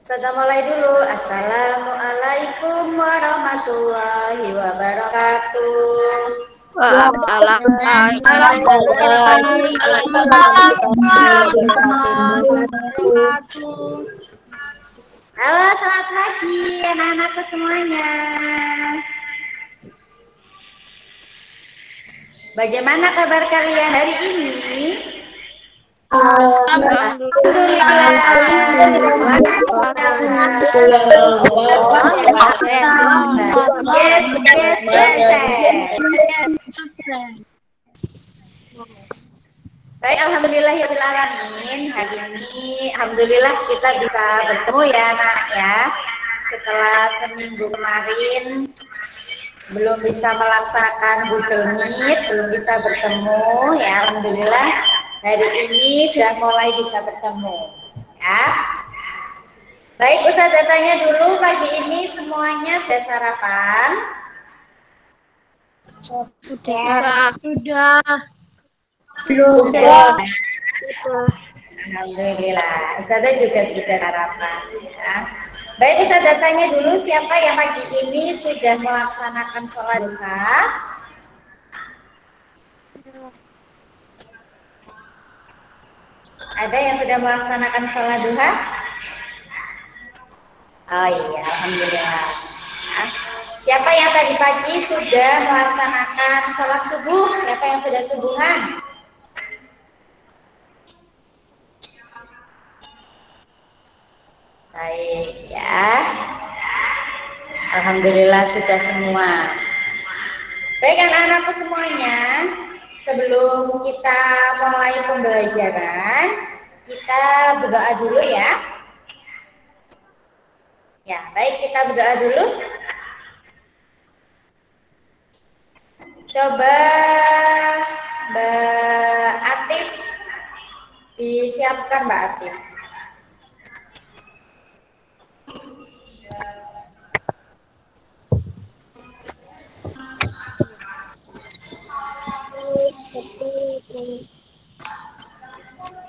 Kita mulai dulu. Assalamualaikum warahmatullahi wabarakatuh. Waalaikumsalam warahmatullahi wabarakatuh. Halo, selamat pagi anak-anakku semuanya. Bagaimana kabar kalian hari ini? Baik, alhamdulillahirrahmanirrahim. Hari ini alhamdulillah kita bisa bertemu ya anak ya. Setelah seminggu kemarin belum bisa melaksanakan Google Meet, belum bisa bertemu ya, alhamdulillah hari ini sudah mulai bisa bertemu ya. Baik, Ustazah tanya dulu, pagi ini semuanya sudah sarapan? Sudah. Alhamdulillah, Ustazah juga sudah sarapan ya. Baik, Ustazah tanya dulu, siapa yang pagi ini sudah melaksanakan sholat duha? Ada yang sudah melaksanakan sholat duha? Oh iya, alhamdulillah. Nah, siapa yang tadi pagi sudah melaksanakan sholat subuh? Siapa yang sudah subuhan? Baik ya. Alhamdulillah sudah semua. Baik anak-anakku semuanya, sebelum kita mulai pembelajaran, kita berdoa dulu ya. Ya, baik, kita berdoa dulu. Coba Mbak Atif disiapkan, Mbak Atif.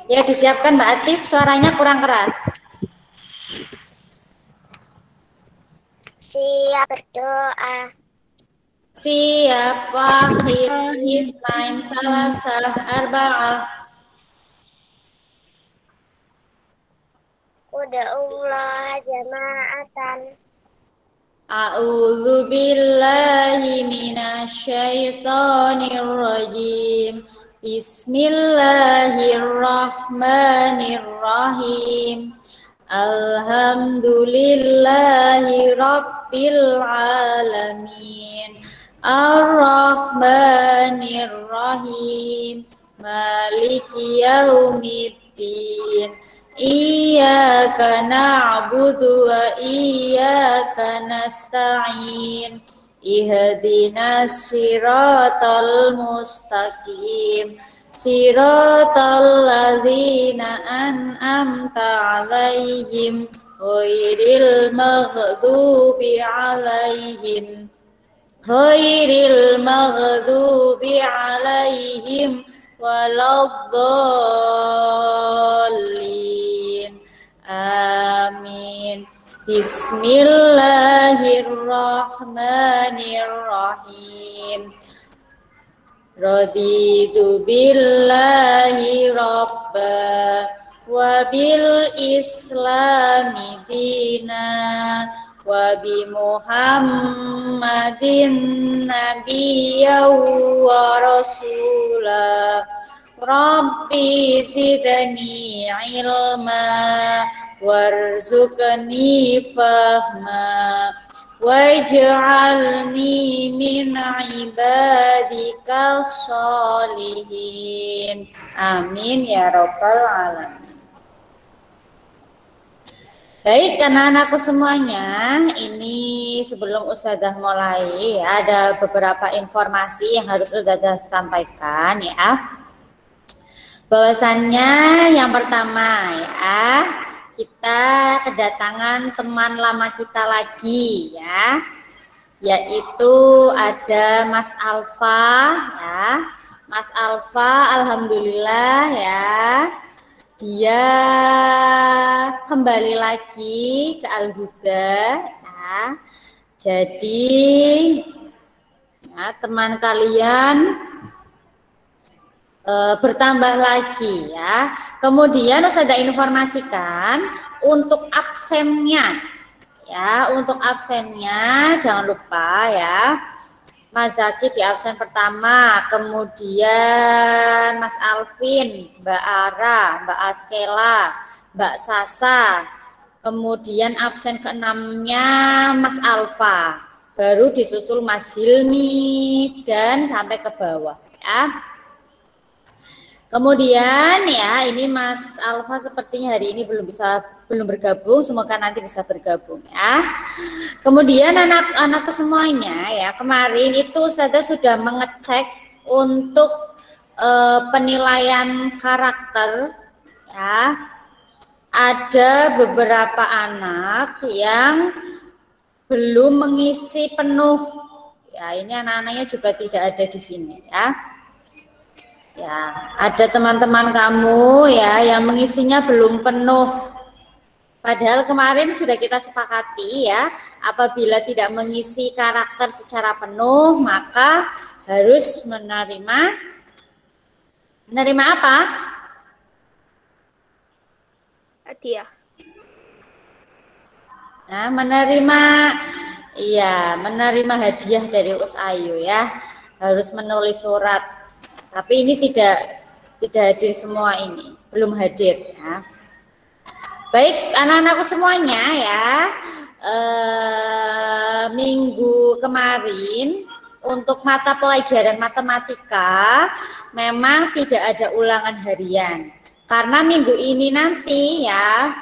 Ya, disiapkan Mbak Atif, suaranya kurang keras. Siap berdoa. Siap, wahid, isnain, salasah, arba'ah. Uda'ullah jama'atan. A'udzu billahi minasyaitonir rajim. Bismillahirrahmanirrahim. Alhamdulillahi rabbil alamin. Ar-Rahmanir Rahim. Maliki yaumiddin. Iyyaka na'budu wa iyyaka nasta'in. Ihdinas siratal mustaqim. Siratal ladzina an'amta 'alaihim ghairil maghdubi 'alaihim waladdallin. Amin. Bismillahirrahmanirrahim. Raditu billahi rabba wa bil islami dina wa bi Muhammadin nabiyyan wa rasula. Rabbi zidni ilma warzuqni fahma waj'alni min ibadika sholihin. Amin ya rabbal alamin. Baik, anak-anakku semuanya, ini sebelum Ustazah mulai ada beberapa informasi yang harus Ustazah sampaikan ya. Bahwasannya yang pertama ya, kita kedatangan teman lama kita lagi ya, yaitu ada Mas Alfa ya. Mas Alfa, alhamdulillah ya, dia kembali lagi ke Al-Huda. Ya. Jadi ya, teman kalian bertambah lagi ya. Kemudian Ustazah informasikan untuk absennya ya, untuk absennya jangan lupa ya. Mas Zaki di absen pertama, kemudian Mas Alvin, Mbak Ara, Mbak Askela, Mbak Sasa, kemudian absen keenamnya Mas Alfa, baru disusul Mas Hilmi dan sampai ke bawah ya. Kemudian ya, ini Mas Alfa sepertinya hari ini belum bergabung, semoga nanti bisa bergabung ya. Kemudian anak-anakku semuanya ya, kemarin itu saya sudah mengecek untuk penilaian karakter ya. Ada beberapa anak yang belum mengisi penuh. Ya, ini anak-anaknya juga tidak ada di sini ya. Ya, ada teman-teman kamu ya yang mengisinya belum penuh. Padahal kemarin sudah kita sepakati ya, apabila tidak mengisi karakter secara penuh, maka harus menerima apa? Hadiah. Nah, menerima hadiah dari Us Ayu ya. Harus menulis surat. Tapi ini tidak hadir semua ini, belum hadir ya. Baik anak-anakku semuanya ya, minggu kemarin untuk mata pelajaran matematika memang tidak ada ulangan harian. Karena minggu ini nanti ya,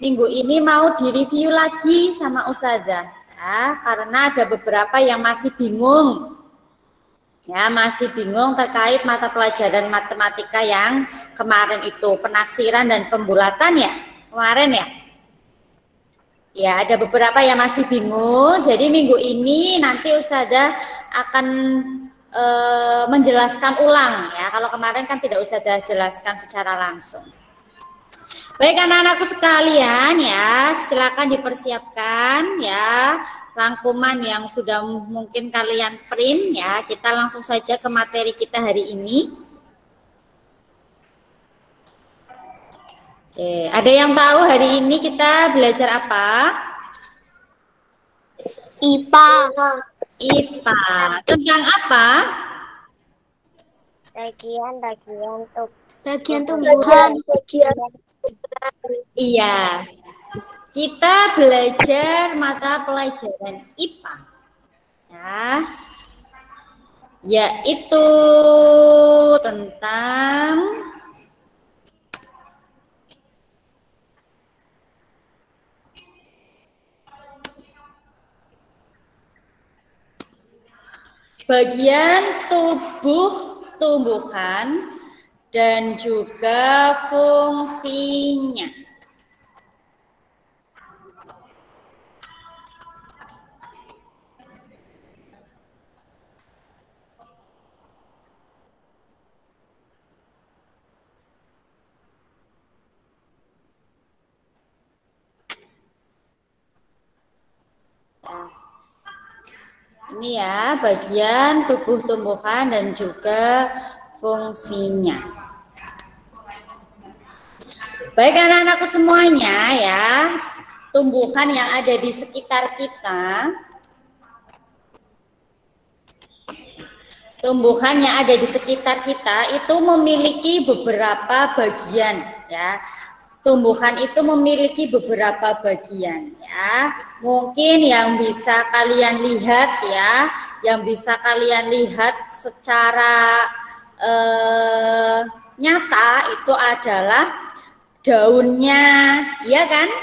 minggu ini mau direview lagi sama Ustazah ya, karena ada beberapa yang masih bingung. Ya, masih bingung terkait mata pelajaran matematika yang kemarin itu, penaksiran dan pembulatan ya, kemarin ya. Ya, ada beberapa yang masih bingung, jadi minggu ini nanti Ustazah akan menjelaskan ulang ya, kalau kemarin kan tidak Ustazah jelaskan secara langsung. Baik anak-anakku sekalian ya, silakan dipersiapkan ya. Rangkuman yang sudah mungkin kalian print ya, kita langsung saja ke materi kita hari ini. Oke, ada yang tahu hari ini kita belajar apa? IPA. IPA. Tentang apa? Bagian tumbuhan. Iya. Kita belajar mata pelajaran IPA. Ya. Yaitu tentang bagian tubuh tumbuhan dan juga fungsinya. Ini ya, bagian tubuh tumbuhan dan juga fungsinya. Baik anak-anakku semuanya ya, tumbuhan yang ada di sekitar kita. Tumbuhan yang ada di sekitar kita itu memiliki beberapa bagian ya. Tumbuhan itu memiliki beberapa bagian ya. Mungkin yang bisa kalian lihat ya, yang bisa kalian lihat secara nyata itu adalah daunnya, ya kan?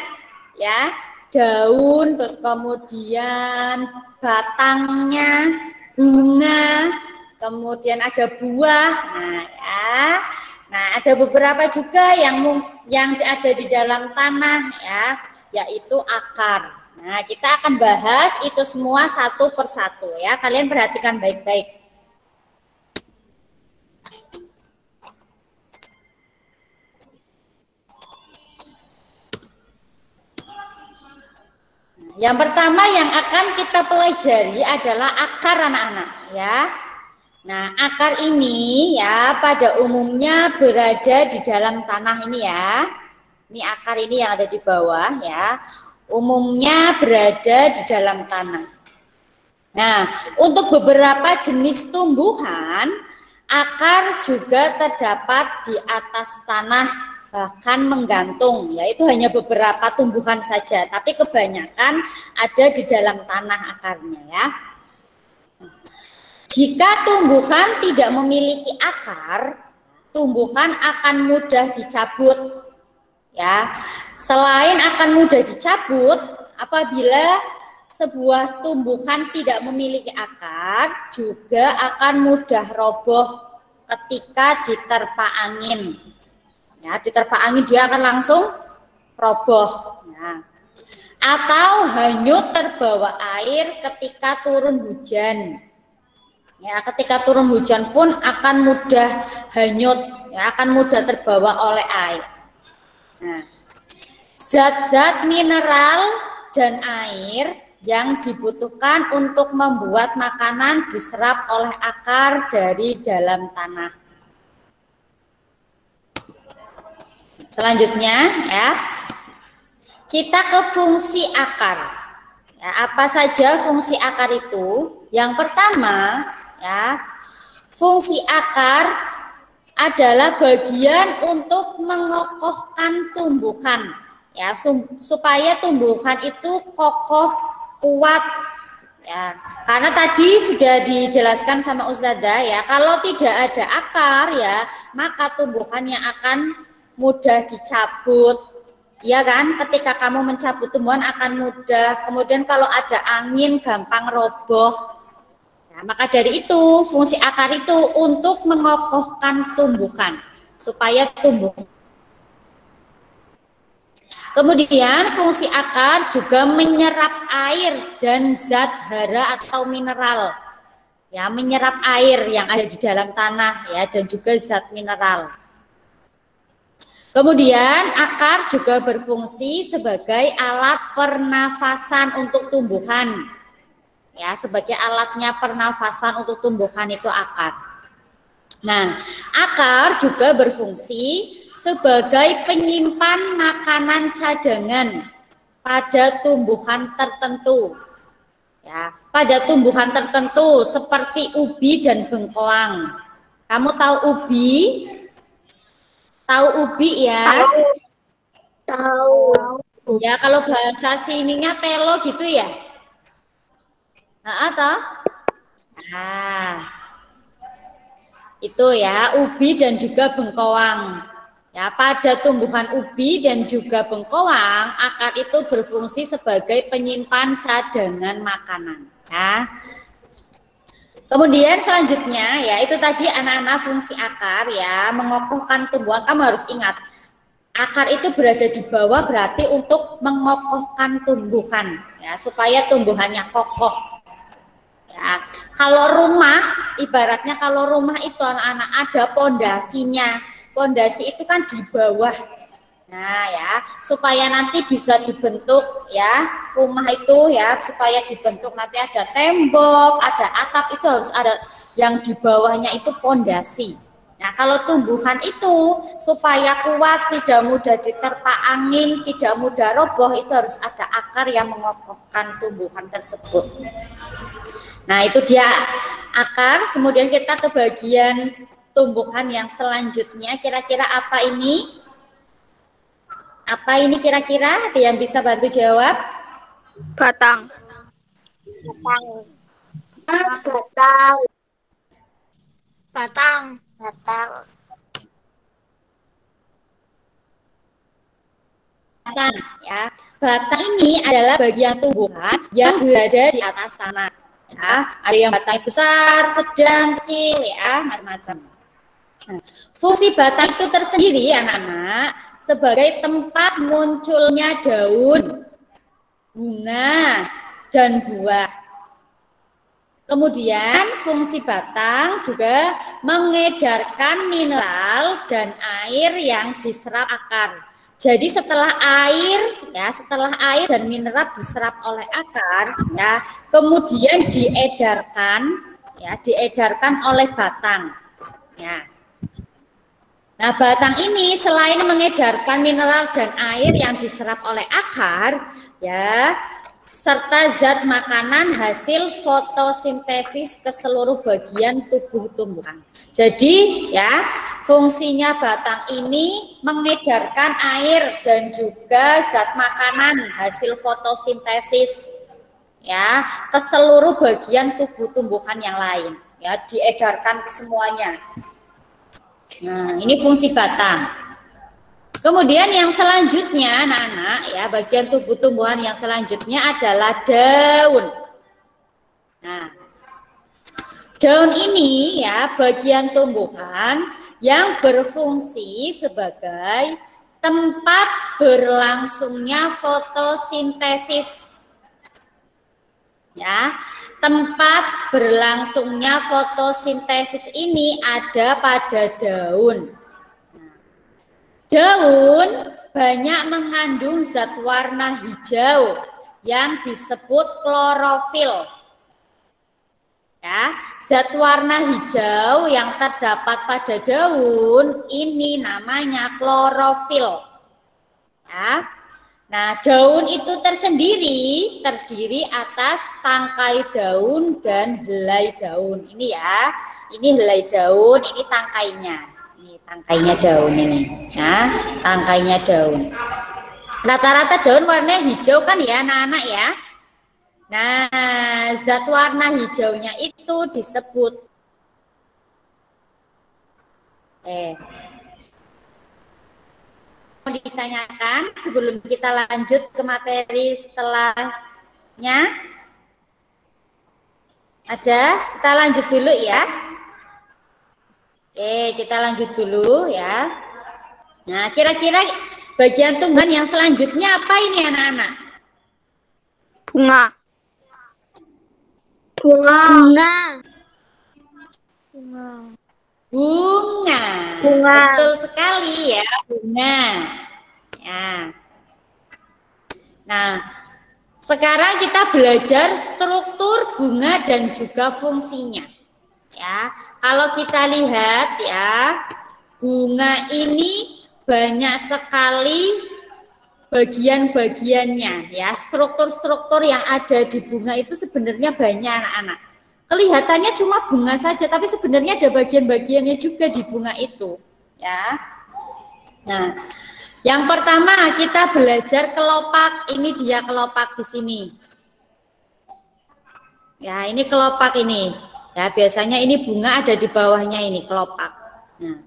Ya, daun, terus kemudian batangnya, bunga, kemudian ada buah. Nah, ya. Nah, ada beberapa juga yang ada di dalam tanah ya, yaitu akar. Nah, kita akan bahas itu semua satu persatu ya. Kalian perhatikan baik-baik. Yang pertama yang akan kita pelajari adalah akar anak-anak ya. Nah, akar ini ya pada umumnya berada di dalam tanah ini ya. Ini akar ini yang ada di bawah ya. Umumnya berada di dalam tanah. Nah, untuk beberapa jenis tumbuhan, akar juga terdapat di atas tanah, bahkan menggantung, yaitu hanya beberapa tumbuhan saja, tapi kebanyakan ada di dalam tanah akarnya ya. Jika tumbuhan tidak memiliki akar, tumbuhan akan mudah dicabut. Ya, selain akan mudah dicabut, apabila sebuah tumbuhan tidak memiliki akar, juga akan mudah roboh ketika diterpa angin. Ya, diterpa angin dia akan langsung roboh. Ya. Atau hanyut terbawa air ketika turun hujan. Ya, ketika turun hujan pun akan mudah hanyut, ya, akan mudah terbawa oleh air. Nah, zat-zat mineral dan air yang dibutuhkan untuk membuat makanan diserap oleh akar dari dalam tanah. Selanjutnya, ya, kita ke fungsi akar. Ya, apa saja fungsi akar itu? Yang pertama, ya, fungsi akar adalah bagian untuk mengokohkan tumbuhan, ya, supaya tumbuhan itu kokoh, kuat, ya. Karena tadi sudah dijelaskan sama Ustazah ya, kalau tidak ada akar ya, maka tumbuhannya akan mudah dicabut, ya kan? Ketika kamu mencabut tumbuhan akan mudah. Kemudian kalau ada angin gampang roboh. Nah, maka dari itu fungsi akar itu untuk mengokohkan tumbuhan supaya tumbuh. Kemudian fungsi akar juga menyerap air dan zat hara atau mineral. Ya, menyerap air yang ada di dalam tanah ya dan juga zat mineral. Kemudian akar juga berfungsi sebagai alat pernafasan untuk tumbuhan. Ya, sebagai alatnya pernafasan untuk tumbuhan itu akar. Nah, akar juga berfungsi sebagai penyimpan makanan cadangan pada tumbuhan tertentu. Ya, pada tumbuhan tertentu seperti ubi dan bengkoang. Kamu tahu ubi? Tahu ubi ya? Tahu. Ya, kalau bahasa sininya telo gitu ya? Nah, itu ya, ubi dan juga bengkoang. Ya, pada tumbuhan ubi dan juga bengkoang, akar itu berfungsi sebagai penyimpan cadangan makanan. Ya. Kemudian selanjutnya, ya itu tadi anak-anak fungsi akar ya, mengokohkan tumbuhan. Kamu harus ingat, akar itu berada di bawah berarti untuk mengokohkan tumbuhan, ya, supaya tumbuhannya kokoh. Ya, kalau rumah, ibaratnya kalau rumah itu anak-anak ada pondasinya. Pondasi itu kan di bawah. Nah, ya, supaya nanti bisa dibentuk ya, rumah itu ya, supaya dibentuk nanti ada tembok, ada atap, itu harus ada yang di bawahnya itu pondasi. Nah, kalau tumbuhan itu supaya kuat, tidak mudah diterpa angin, tidak mudah roboh, itu harus ada akar yang mengokohkan tumbuhan tersebut. Nah, itu dia akar. Kemudian kita ke bagian tumbuhan yang selanjutnya. Kira-kira apa ini? Apa ini kira-kira? Ada yang bisa bantu jawab? Batang. Batang. Batang. Batang. Batang. Batang, ya. Batang ini adalah bagian tumbuhan yang berada di atas tanah. Ya, ada yang batang besar, sedang, kecil, ya, macam-macam. Nah, fungsi batang itu tersendiri, anak-anak, sebagai tempat munculnya daun, bunga, dan buah. Kemudian fungsi batang juga mengedarkan mineral dan air yang diserap akar. Jadi setelah air dan mineral diserap oleh akar, ya, kemudian diedarkan oleh batang. Ya. Nah, batang ini selain mengedarkan mineral dan air yang diserap oleh akar, ya, serta zat makanan hasil fotosintesis ke seluruh bagian tubuh tumbuhan. Jadi ya, fungsinya batang ini mengedarkan air dan juga zat makanan hasil fotosintesis ya ke seluruh bagian tubuh tumbuhan yang lain, ya, diedarkan ke semuanya. Nah, ini fungsi batang. Kemudian yang selanjutnya, anak-anak, ya, bagian tubuh tumbuhan yang selanjutnya adalah daun. Nah, daun ini ya bagian tumbuhan yang berfungsi sebagai tempat berlangsungnya fotosintesis. Ya, tempat berlangsungnya fotosintesis ini ada pada daun. Daun banyak mengandung zat warna hijau yang disebut klorofil. Ya, zat warna hijau yang terdapat pada daun ini namanya klorofil. Ya. Nah, daun itu tersendiri terdiri atas tangkai daun dan helai daun. Ini ya, ini helai daun, ini tangkainya. Tangkainya daun ini, ya, tangkainya daun. Rata-rata daun warnanya hijau kan ya, anak-anak ya. Nah, zat warna hijaunya itu disebut mau ditanyakan sebelum kita lanjut ke materi setelahnya? Ada? Kita lanjut dulu ya. Oke, kita lanjut dulu ya. Nah, kira-kira bagian tumbuhan yang selanjutnya apa ini anak-anak? Bunga. Bunga. Bunga. Bunga. Betul sekali ya, bunga. Ya. Nah, sekarang kita belajar struktur bunga dan juga fungsinya. Ya, kalau kita lihat ya, bunga ini banyak sekali bagian-bagiannya ya, struktur-struktur yang ada di bunga itu sebenarnya banyak anak-anak. Kelihatannya cuma bunga saja, tapi sebenarnya ada bagian-bagiannya juga di bunga itu ya. Nah, yang pertama kita belajar kelopak. Ini dia kelopak di sini. Ya, ini kelopak ini. Ya, biasanya ini bunga ada di bawahnya ini kelopak. Nah,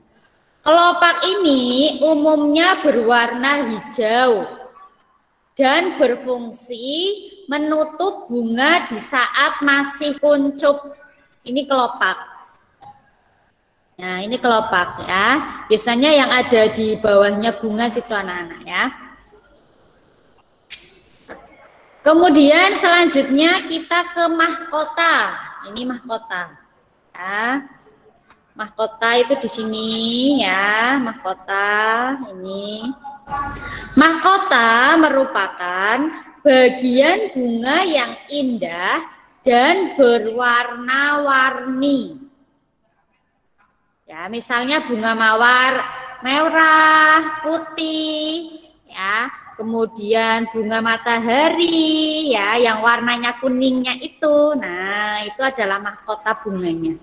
kelopak ini umumnya berwarna hijau dan berfungsi menutup bunga di saat masih kuncup. Ini kelopak. Nah, ini kelopak ya. Biasanya yang ada di bawahnya bunga situ anak-anak ya. Kemudian selanjutnya kita ke mahkota. Ini mahkota. Ya. Mahkota itu di sini ya, mahkota ini. Mahkota merupakan bagian bunga yang indah dan berwarna-warni. Ya, misalnya bunga mawar merah, putih, ya. Kemudian bunga matahari ya yang warnanya kuningnya itu. Nah, itu adalah mahkota bunganya.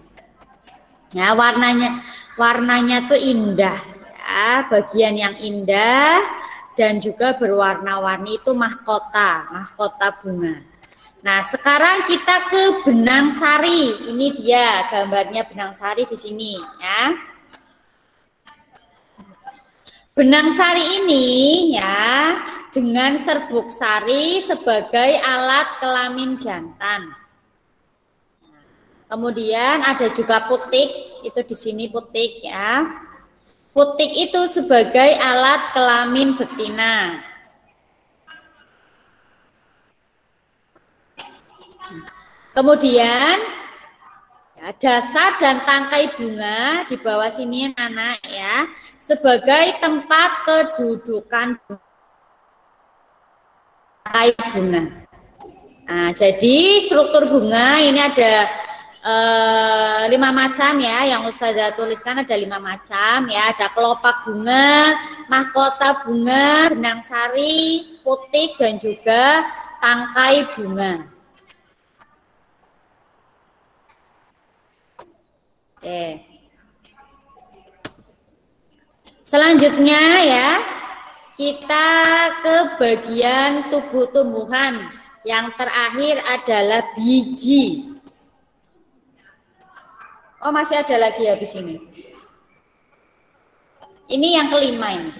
Ya, warnanya tuh indah ya, bagian yang indah dan juga berwarna-warni itu mahkota bunga. Nah, sekarang kita ke benang sari. Ini dia gambarnya benang sari di sini ya. Benang sari ini ya dengan serbuk sari sebagai alat kelamin jantan. Kemudian ada juga putik, itu di sini putik ya. Putik itu sebagai alat kelamin betina. Kemudian Ya, dasar dan tangkai bunga di bawah sini anak ya, sebagai tempat kedudukan tangkai bunga. Nah, jadi struktur bunga ini ada 5 macam ya, yang Ustazah tuliskan ada 5 macam ya, ada kelopak bunga, mahkota bunga, benang sari, putik, dan juga tangkai bunga. Oke. Selanjutnya ya, kita ke bagian tubuh tumbuhan. Yang terakhir adalah biji. Oh, masih ada lagi habis ini. Ini yang kelima ini.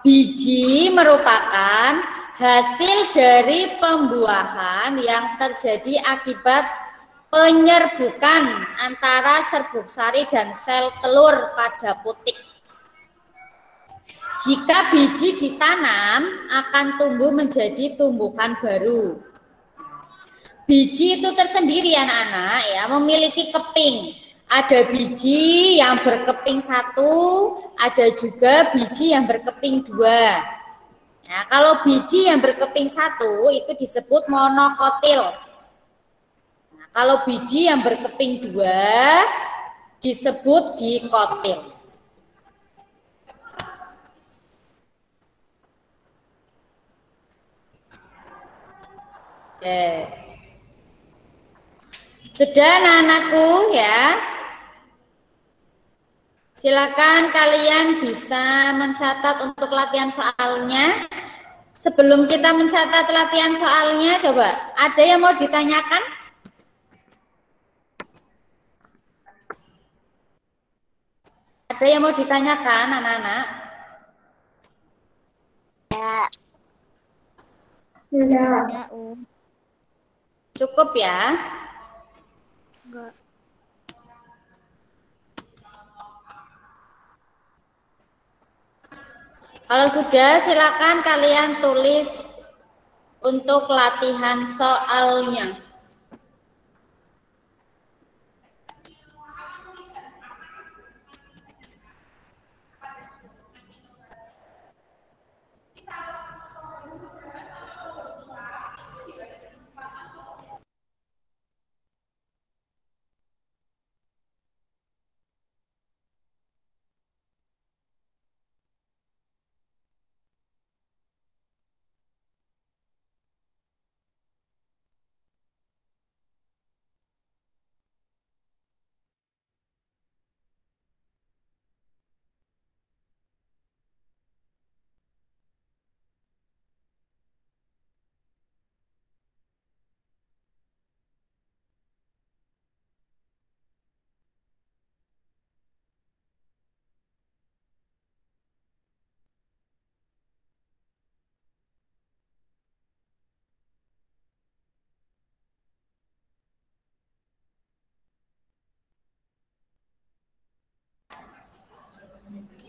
Biji merupakan hasil dari pembuahan yang terjadi akibat penyerbukan antara serbuk sari dan sel telur pada putik. Jika biji ditanam, akan tumbuh menjadi tumbuhan baru. Biji itu tersendiri anak-anak ya, memiliki keping. Ada biji yang berkeping 1, ada juga biji yang berkeping 2. Nah, kalau biji yang berkeping 1 itu disebut monokotil. Nah, kalau biji yang berkeping 2 disebut dikotil. Oke. Sudah anak-anakku ya. Silakan kalian bisa mencatat untuk latihan soalnya. Sebelum kita mencatat latihan soalnya, coba ada yang mau ditanyakan? Ada yang mau ditanyakan anak-anak? Ya. Cukup ya? Enggak. Kalau sudah, silakan kalian tulis untuk latihan soalnya.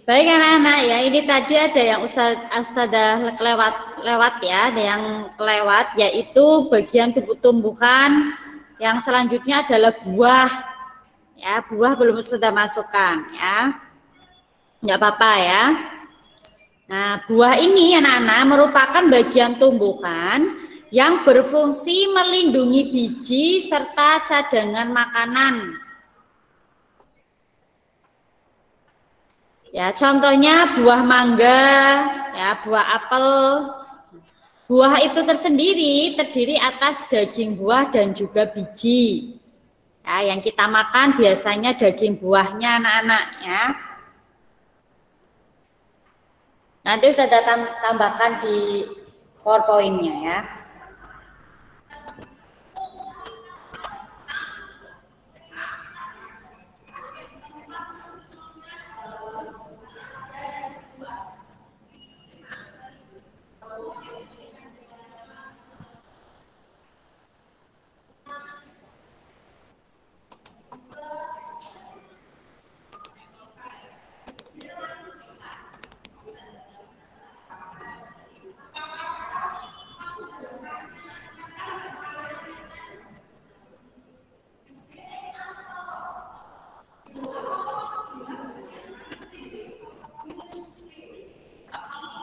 Baik anak-anak ya, ini tadi ada yang Ustazah lewat ya, ada yang kelewat, yaitu bagian tubuh tumbuhan. Yang selanjutnya adalah buah. Ya, buah belum Ustazah masukkan ya. Enggak apa-apa ya. Nah, buah ini anak-anak merupakan bagian tumbuhan yang berfungsi melindungi biji serta cadangan makanan. Ya, contohnya buah mangga, ya, buah apel. Buah itu tersendiri terdiri atas daging buah dan juga biji. Ya, yang kita makan biasanya daging buahnya anak-anak ya. Nanti saya tambahkan di PowerPoint-nya ya.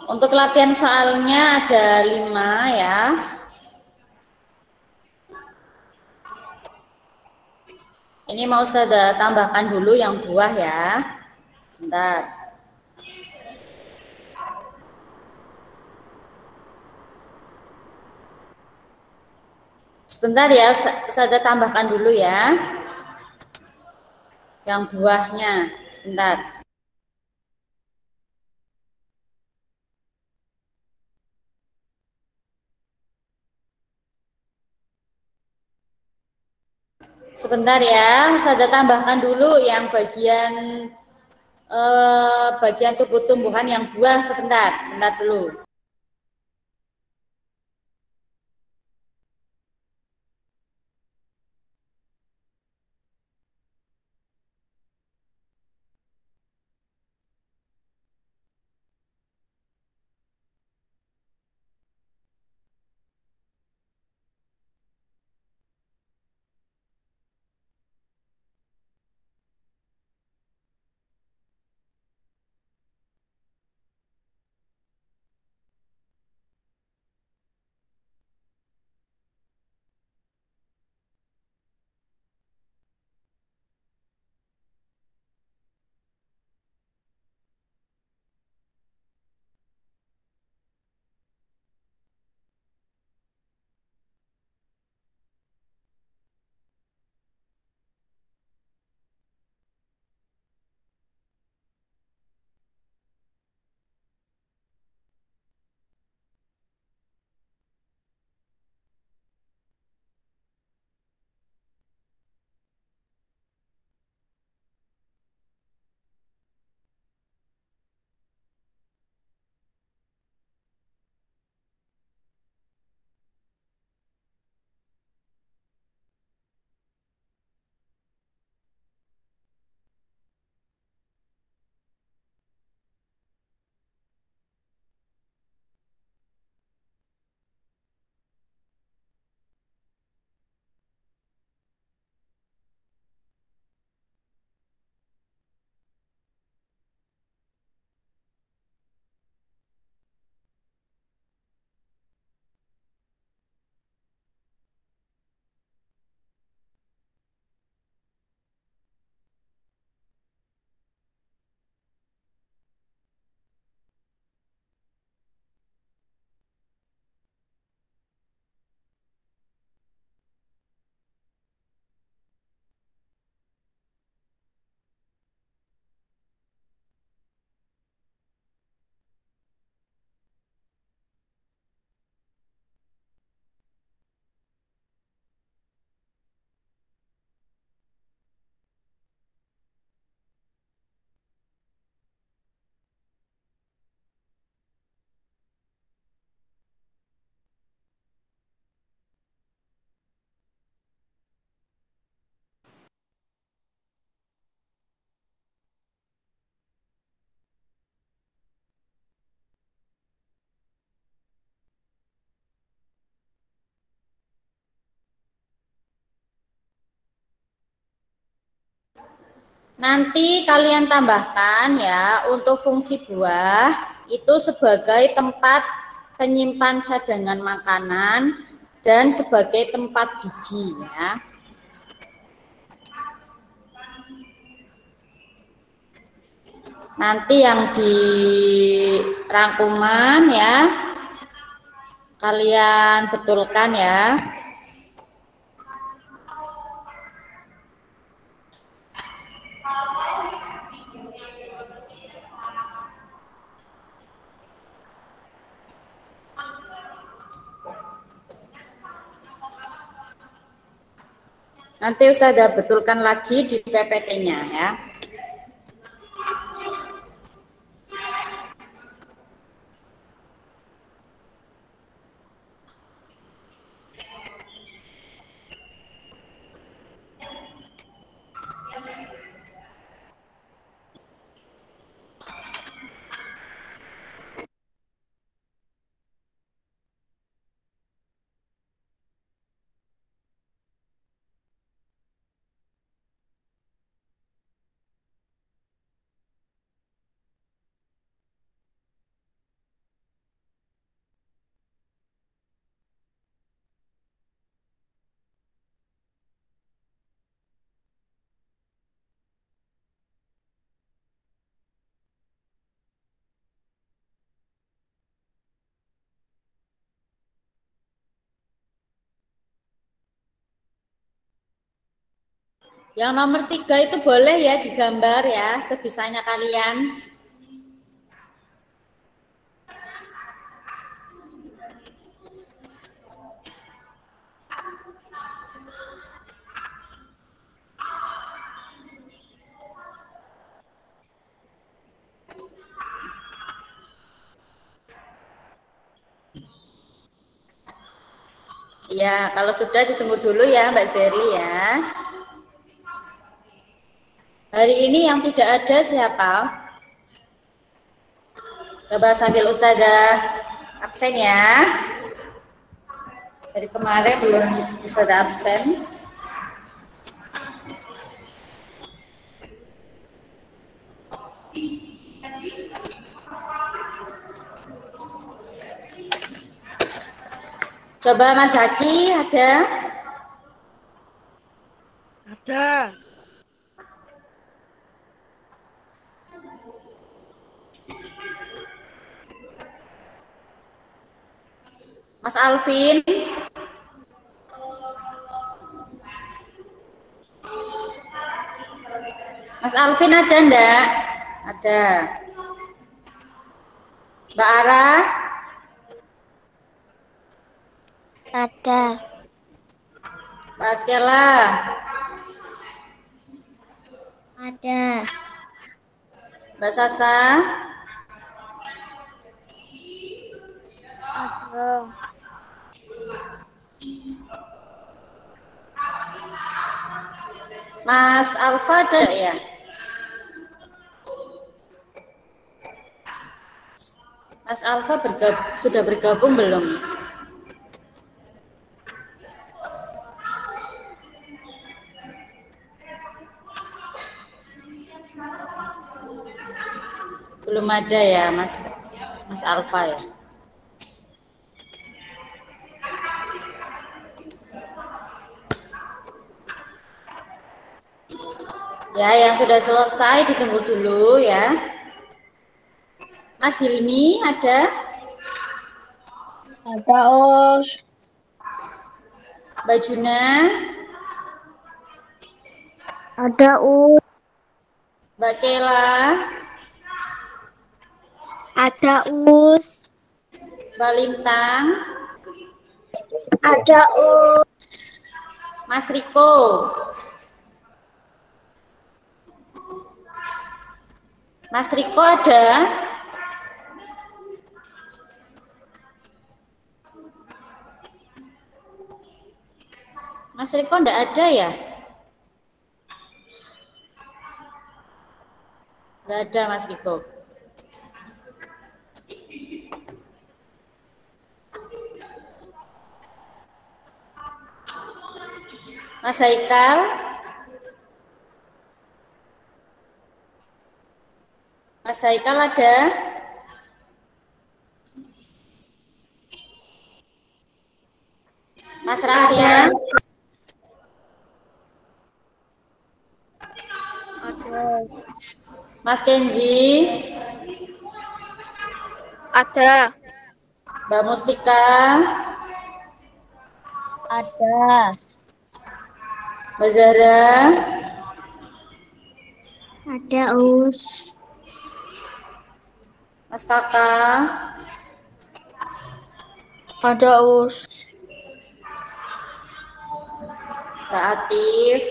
Untuk latihan soalnya ada 5 ya. Ini mau saya tambahkan dulu yang buah ya. Bentar. Sebentar ya, saya tambahkan dulu ya. Yang buahnya, sebentar. Sebentar ya, saya tambahkan dulu yang bagian tubuh tumbuhan yang buah, sebentar dulu. Nanti kalian tambahkan ya untuk fungsi buah itu sebagai tempat penyimpan cadangan makanan dan sebagai tempat biji ya. Nanti yang di rangkuman ya kalian betulkan ya. Nanti saya betulkan lagi di PPT-nya ya. Yang nomor 3 itu boleh ya digambar ya, sebisanya kalian. Ya, kalau sudah ditunggu dulu ya Mbak Zerli ya. Hari ini yang tidak ada siapa? Coba sambil Ustazah absen ya. Dari kemarin belum Ustazah absen. Coba Mas Haki ada? Ada. Mas Alvin? Mas Alvin ada enggak? Ada. Mbak Ara? Ada. Mbak Askela? Ada. Mbak Sasa? Ada. Mas Alfa ada ya? Mas Alfa sudah bergabung belum? Belum ada ya Mas Alfa ya? Ya, yang sudah selesai ditunggu dulu ya. Mas Hilmi ada? Ada, Os. Mbak Juna? Ada, Us. Mbak Kela? Ada, Us. Mbak Lintang? Ada, Us. Mas Riko? Mas Riko ada? Mas Riko enggak ada ya? Enggak ada Mas Riko. Mas Haikal? Mas Haikal ada? Mas Rasya? Ada. Mas Kenzi? Ada. Mbak Mustika? Ada. Mbak Zahra? Ada, Us. Mas Kakak? Ada, Us. Mbak Atif?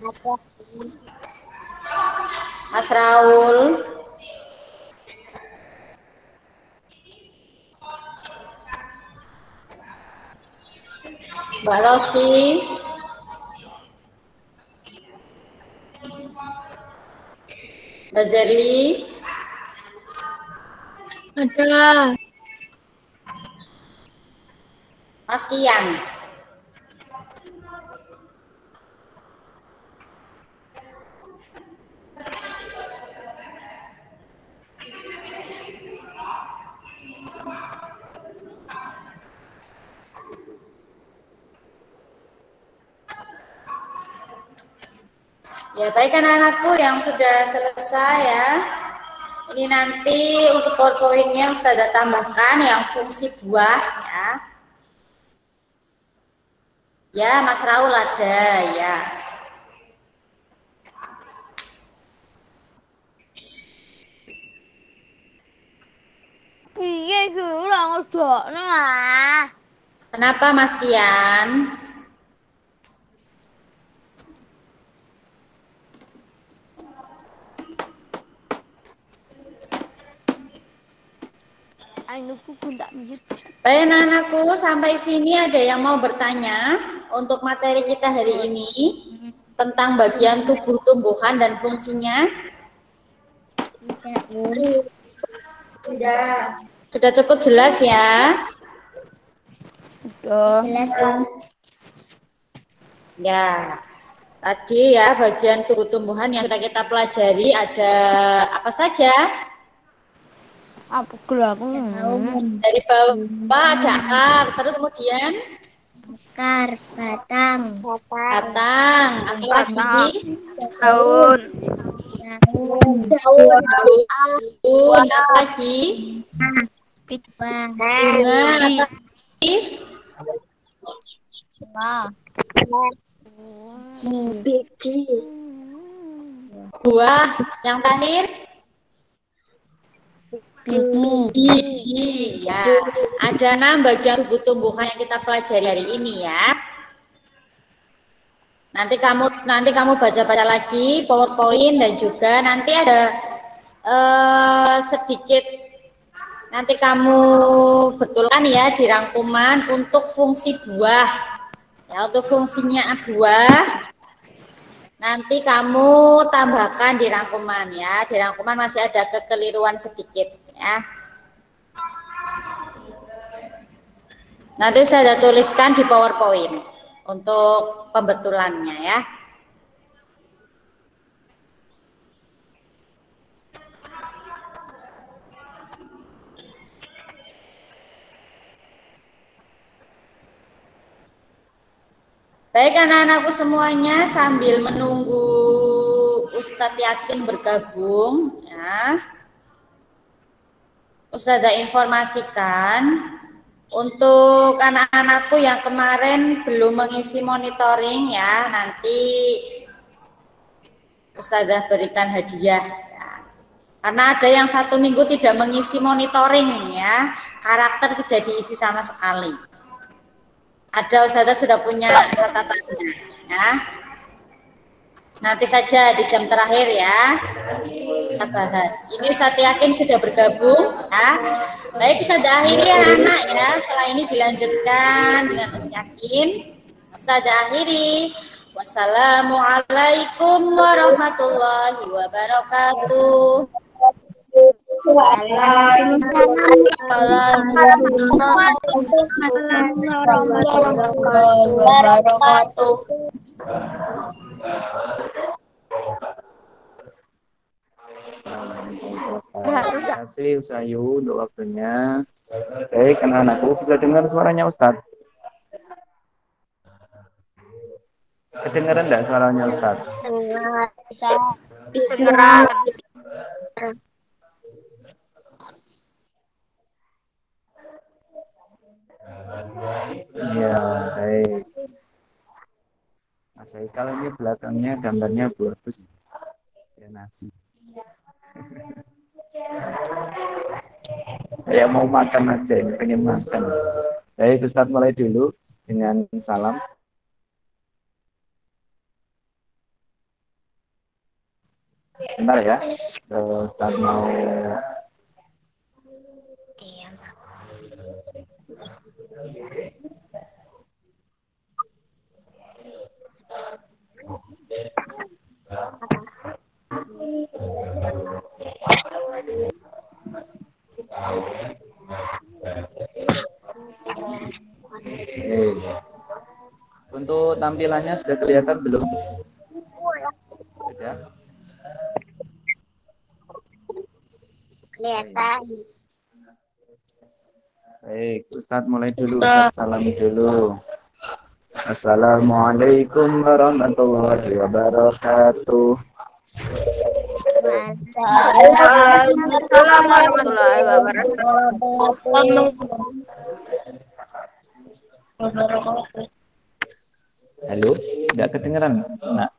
Ada. Mas Raul? Mbak Rosi? Mbak Zerli? Ada. Mas Kian? Ya, baik anak-anakku yang sudah selesai ya. Ini nanti untuk PowerPoint-nya Ustazah tambahkan yang fungsi buah ya. Ya, Mas Raul ada, ya. Iya, gila ngedokno ah. Kenapa Mas Kian? Anuku kundak mute. Baik anak-anakku, sampai sini ada yang mau bertanya untuk materi kita hari ini tentang bagian tubuh tumbuhan dan fungsinya? Tidak, Us. Sudah cukup jelas ya? Jelas, Om. Ya, tadi ya bagian tubuh tumbuhan yang sudah kita pelajari ada apa saja? Apa gelar? Dari bawah ada akar, terus kemudian Akar, batang, batang, apa lagi? Daun. daun, Apa lagi? bunga, Bunga, apa lagi? biji, Buah, yang terakhir biji. Ya, ada 6 bagian tubuh tumbuhan yang kita pelajari hari ini ya. Nanti kamu baca-baca lagi PowerPoint dan juga nanti ada sedikit nanti kamu betulkan ya di rangkuman untuk fungsi buah. Ya, untuk fungsinya buah nanti kamu tambahkan di rangkuman ya. Di rangkuman masih ada kekeliruan sedikit ya. Nanti saya tuliskan di PowerPoint untuk pembetulannya ya. Baik anak-anakku semuanya, sambil menunggu Ustadz Yakin bergabung ya. Ustazah informasikan untuk anak-anakku yang kemarin belum mengisi monitoring ya, nanti Ustazah berikan hadiah ya. Karena ada yang 1 minggu tidak mengisi monitoring ya, karakter tidak diisi sama sekali. Ada Ustazah sudah punya catatannya ya. Nanti saja di jam terakhir ya kita bahas. Ini Ustadz Yakin sudah bergabung ya. Baik, Ustazah akhiri anak-anak ya. Setelah ini dilanjutkan dengan Ustadz Yakin. Ustazah akhiri. Wassalamualaikum warahmatullahi wabarakatuh. Terima kasih Usayu untuk waktunya. Baik, anak-anakku bisa dengar suaranya Ustadz? Kedengaran enggak suaranya Ustadz? Kedengeran. Ya, baik. Mas Haikal ini belakangnya gambarnya bagus. Ya, nasi. Saya mau makan aja, ini pengen makan. Baik, Ustadz mulai dulu dengan salam. Bentar ya, Ustadz mau... Untuk tampilannya sudah kelihatan belum? Sudah? kelihatan. Baik, Ustadz mulai dulu, Ustadz salami dulu. Assalamualaikum warahmatullahi wabarakatuh. Waalaikumsalam warahmatullahi wabarakatuh. Halo, tidak kedengeran, nak.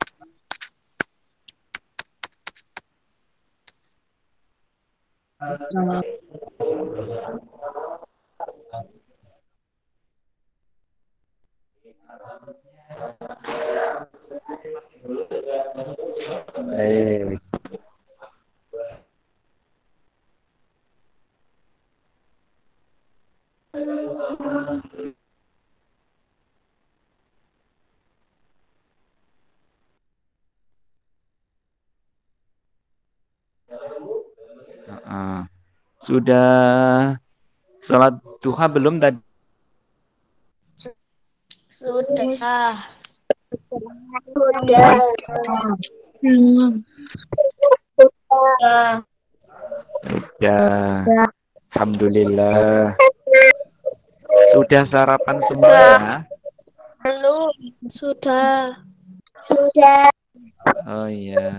Baik. Sudah sholat duha belum tadi? Sudah. Sudah. Sudah. Alhamdulillah. Sudah sarapan semua ya? Belum. Sudah. Sudah. Oh iya.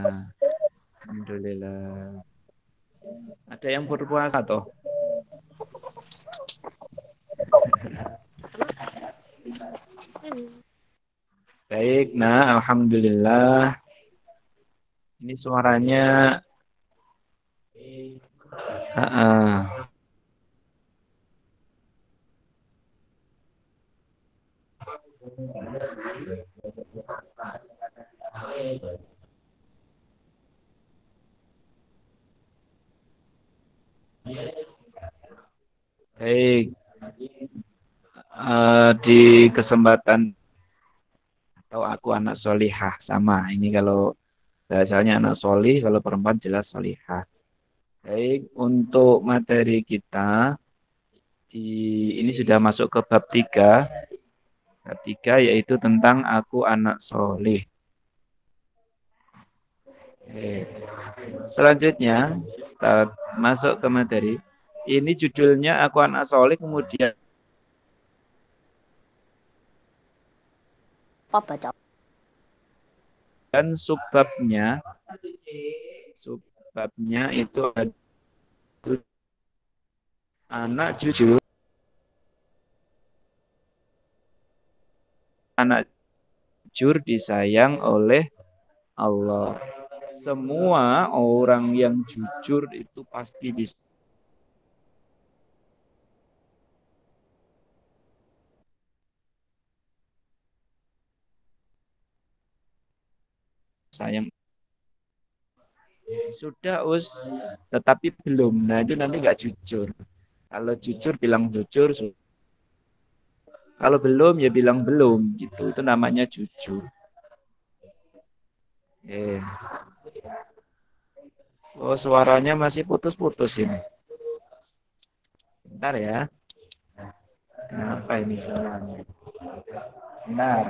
Alhamdulillah. Ada yang berpuasa toh? Baik, nah alhamdulillah. Ini suaranya baik. Di kesempatan atau aku anak solihah sama. Ini kalau bahasanya anak solih, kalau perempuan jelas solihah. Baik, untuk materi kita ini sudah masuk ke bab 3. Bab 3 yaitu tentang aku anak solih. Selanjutnya kita masuk ke materi. Ini judulnya aku anak solih, kemudian dan subbabnya itu ada anak jujur, anak jujur disayang oleh Allah. Semua orang yang jujur itu pasti disayang. Sudah tetapi belum. Nah itu nanti nggak jujur. Kalau jujur bilang jujur. Kalau belum ya bilang belum. Gitu. Itu namanya jujur. Oh suaranya masih putus-putus ini. Bentar ya. Kenapa ini suaranya? Bentar.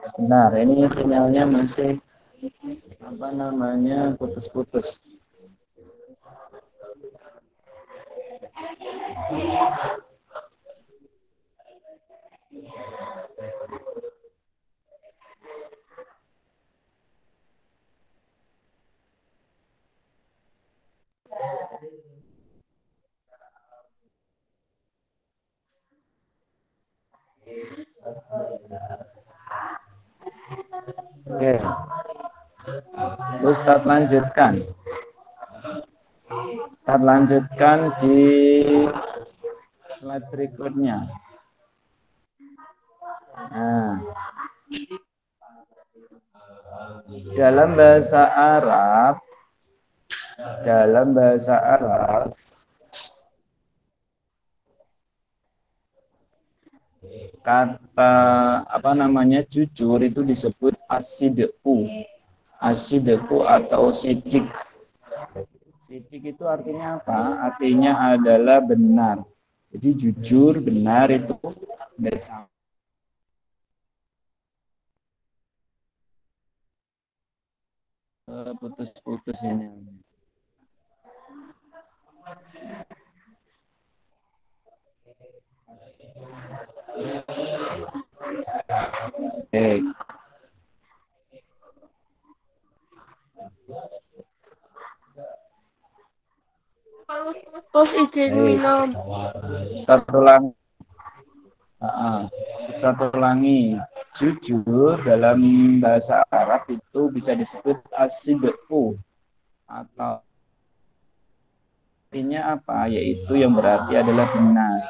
Sebentar, ini sinyalnya masih putus-putus. Oke. Ustadz lanjutkan. Ustadz lanjutkan di slide berikutnya. Nah, dalam bahasa Arab, kata jujur itu disebut as-sidqu atau sidik. Sidik itu artinya apa? Artinya adalah benar. Jadi jujur, benar itu bersama. Putus-putus ini. Oke. Terus izin minum. Satu ulangi. Satu ulangi. Jujur dalam bahasa Arab itu bisa disebut as-sidqu atau artinya apa? Yaitu yang berarti adalah benar.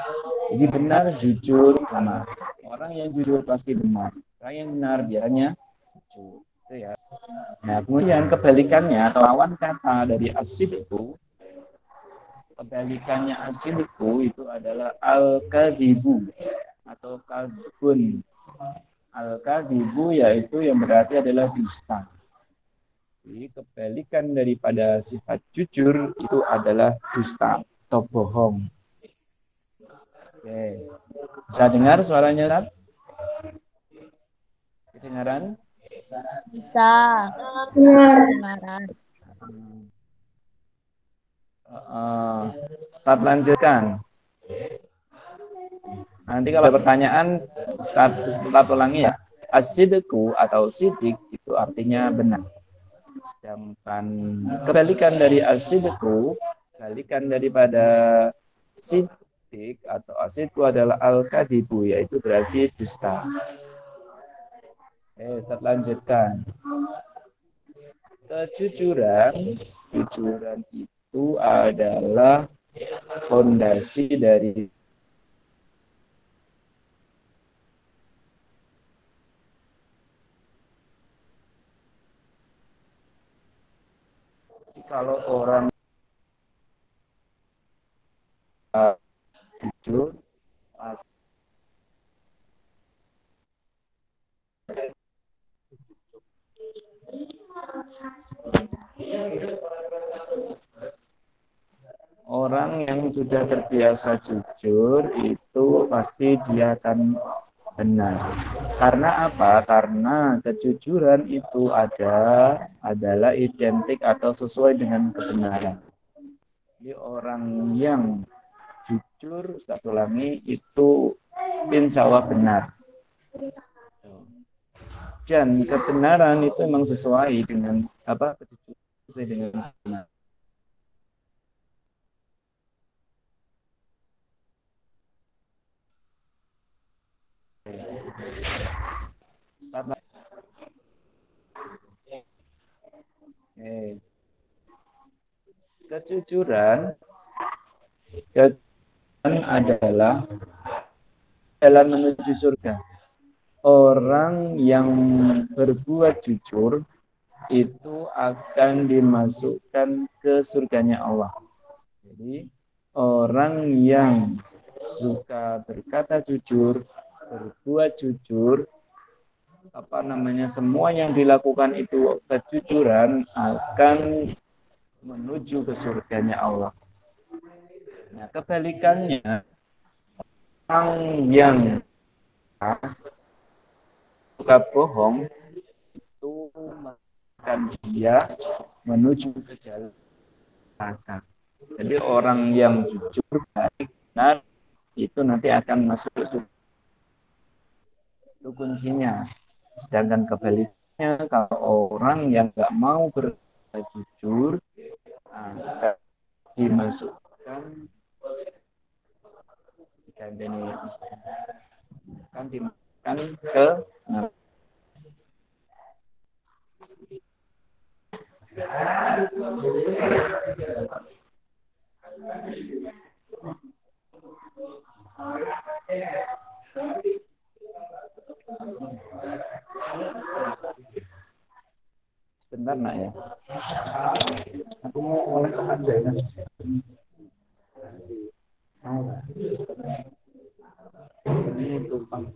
Jadi benar, jujur, sama. Orang yang jujur pasti benar. Orang yang benar biasanya jujur. Itu ya. Nah, kemudian kebalikannya atau lawan kata dari as-sidqu, kebalikannya as-sidqu itu adalah al-kadzibu atau kadzbun. Al-kadzibu yaitu yang berarti adalah dusta. Jadi kebalikan daripada sifat jujur itu adalah dusta atau bohong. Oke. Bisa dengar suaranya, Ustaz? Kedengaran? Bisa. Kedengaran. Start lanjutkan. Nanti kalau ada pertanyaan, start ulangi ya. As-sidqu atau sidik itu artinya benar. Sedangkan kebalikan dari as-sidqu, kebalikan daripada sidik atau as-sidqu adalah al-kadzibu, yaitu berarti dusta. Start lanjutkan. Kejujuran itu adalah fondasi dari kalau orang jujur orang yang sudah terbiasa jujur itu pasti dia akan benar. Karena apa? Karena kejujuran itu adalah identik atau sesuai dengan kebenaran. Jadi orang yang jujur, satu ulangi, itu insya Allah benar. Dan kebenaran itu memang sesuai dengan apa? Kejujuran sesuai dengan kebenaran. Kejujuran adalah jalan menuju surga. Orang yang berbuat jujur itu akan dimasukkan ke surganya Allah. Jadi orang yang suka berkata jujur, berbuat jujur, semua yang dilakukan itu kejujuran akan menuju ke surganya Allah. Nah, kebalikannya, orang yang suka bohong itu akan dia menuju ke jalan neraka. Jadi orang yang jujur, baik, benar, itu nanti akan masuk ke surga. Itu kuncinya. Sedangkan kebalikannya, kalau orang yang nggak mau berjujur, akan dimasukkan ke sebentar nak ya. Aku mau oleh aja ya. Ini tumpang.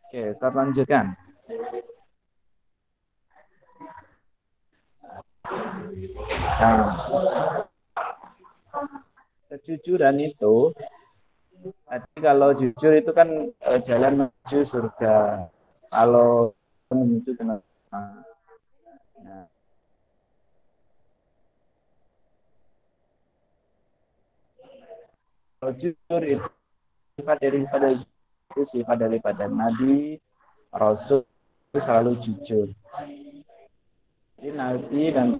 Oke, kita lanjutkan. Nah, kejujuran itu, tadi kalau jujur itu kan jalan menuju surga. Kalau menuju kenapa? Nah, kalau jujur itu sifat daripada Nabi, Rasul itu selalu jujur. Jadi Nabi dan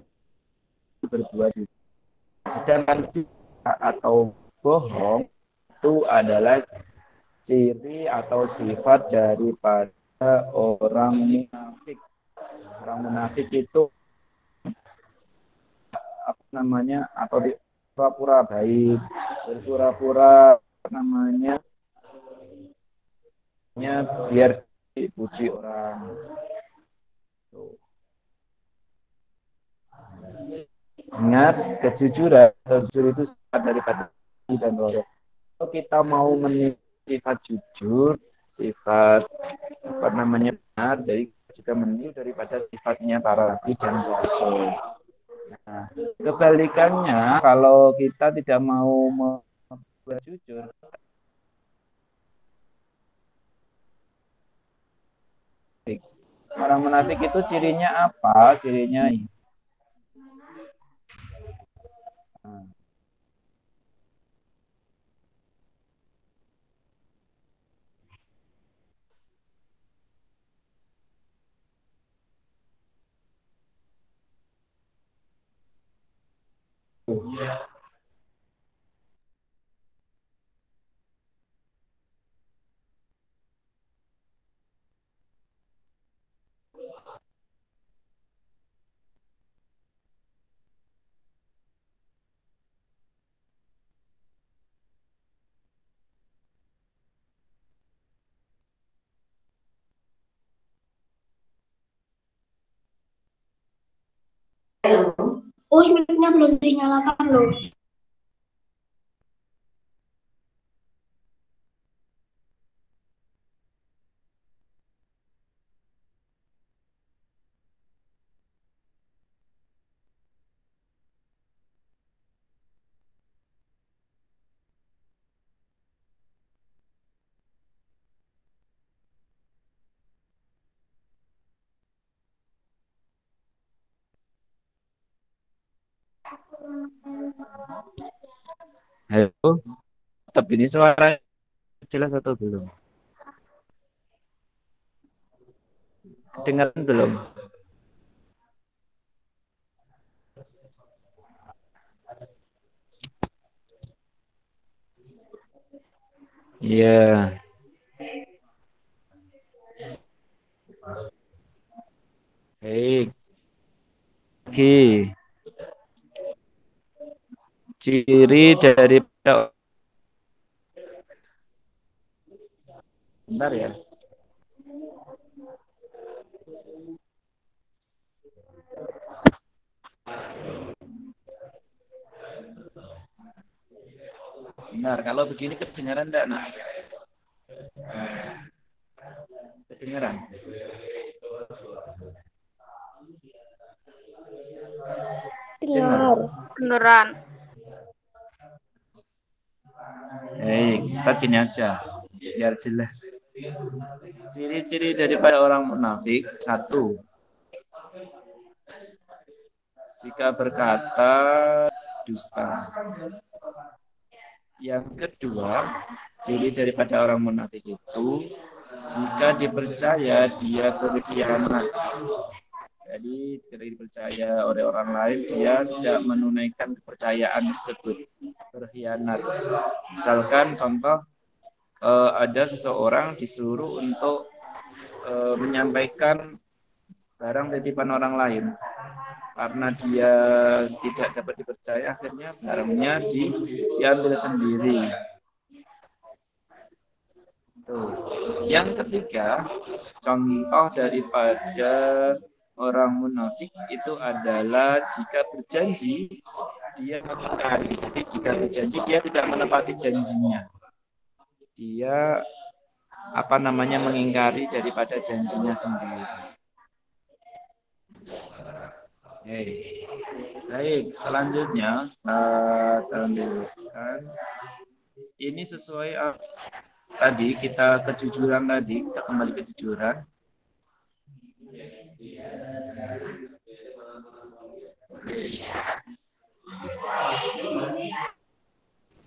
berbuat jujur. Sedangkan atau bohong itu adalah ciri atau sifat daripada orang munafik. Orang munafik itu apa namanya, atau di pura-pura baik, berpura-pura namanya biar dipuji orang. Ingat, kejujuran jujur itu sifat daripada dan Rasul. Kalau kita mau menilai sifat jujur, sifat apa namanya benar, jadi juga meniru daripada sifatnya para nabi dan rasul. Nah, kebalikannya kalau kita tidak mau berbuat jujur, orang munafik itu cirinya apa? Cirinya ini. Oh, mic-nya belum dinyalakan loh. Halo, tetap ini suara jelas atau belum? Dengar belum? Iya. Baik. Ciri dari bentar ya. Benar, kalau begini kedengaran enggak, Nak? Kedengaran. Dengar. Beneran. Baik, kita gini aja, biar jelas. Ciri-ciri daripada orang munafik, satu, jika berkata dusta. Yang kedua, ciri daripada orang munafik itu, jika dipercaya dia berkhianat. Jadi ketika dipercaya oleh orang lain, dia tidak menunaikan kepercayaan tersebut, berkhianat. Misalkan contoh, ada seseorang disuruh untuk menyampaikan barang titipan orang lain. Karena dia tidak dapat dipercaya, akhirnya barangnya diambil sendiri. Tuh. Yang ketiga, contoh daripada orang munafik itu adalah jika berjanji dia mengingkari. Jadi jika berjanji dia tidak menepati janjinya. Dia mengingkari daripada janjinya sendiri. Baik, selanjutnya tampilkan. Ini sesuai tadi kita kejujuran tadi, kita kembali kejujuran.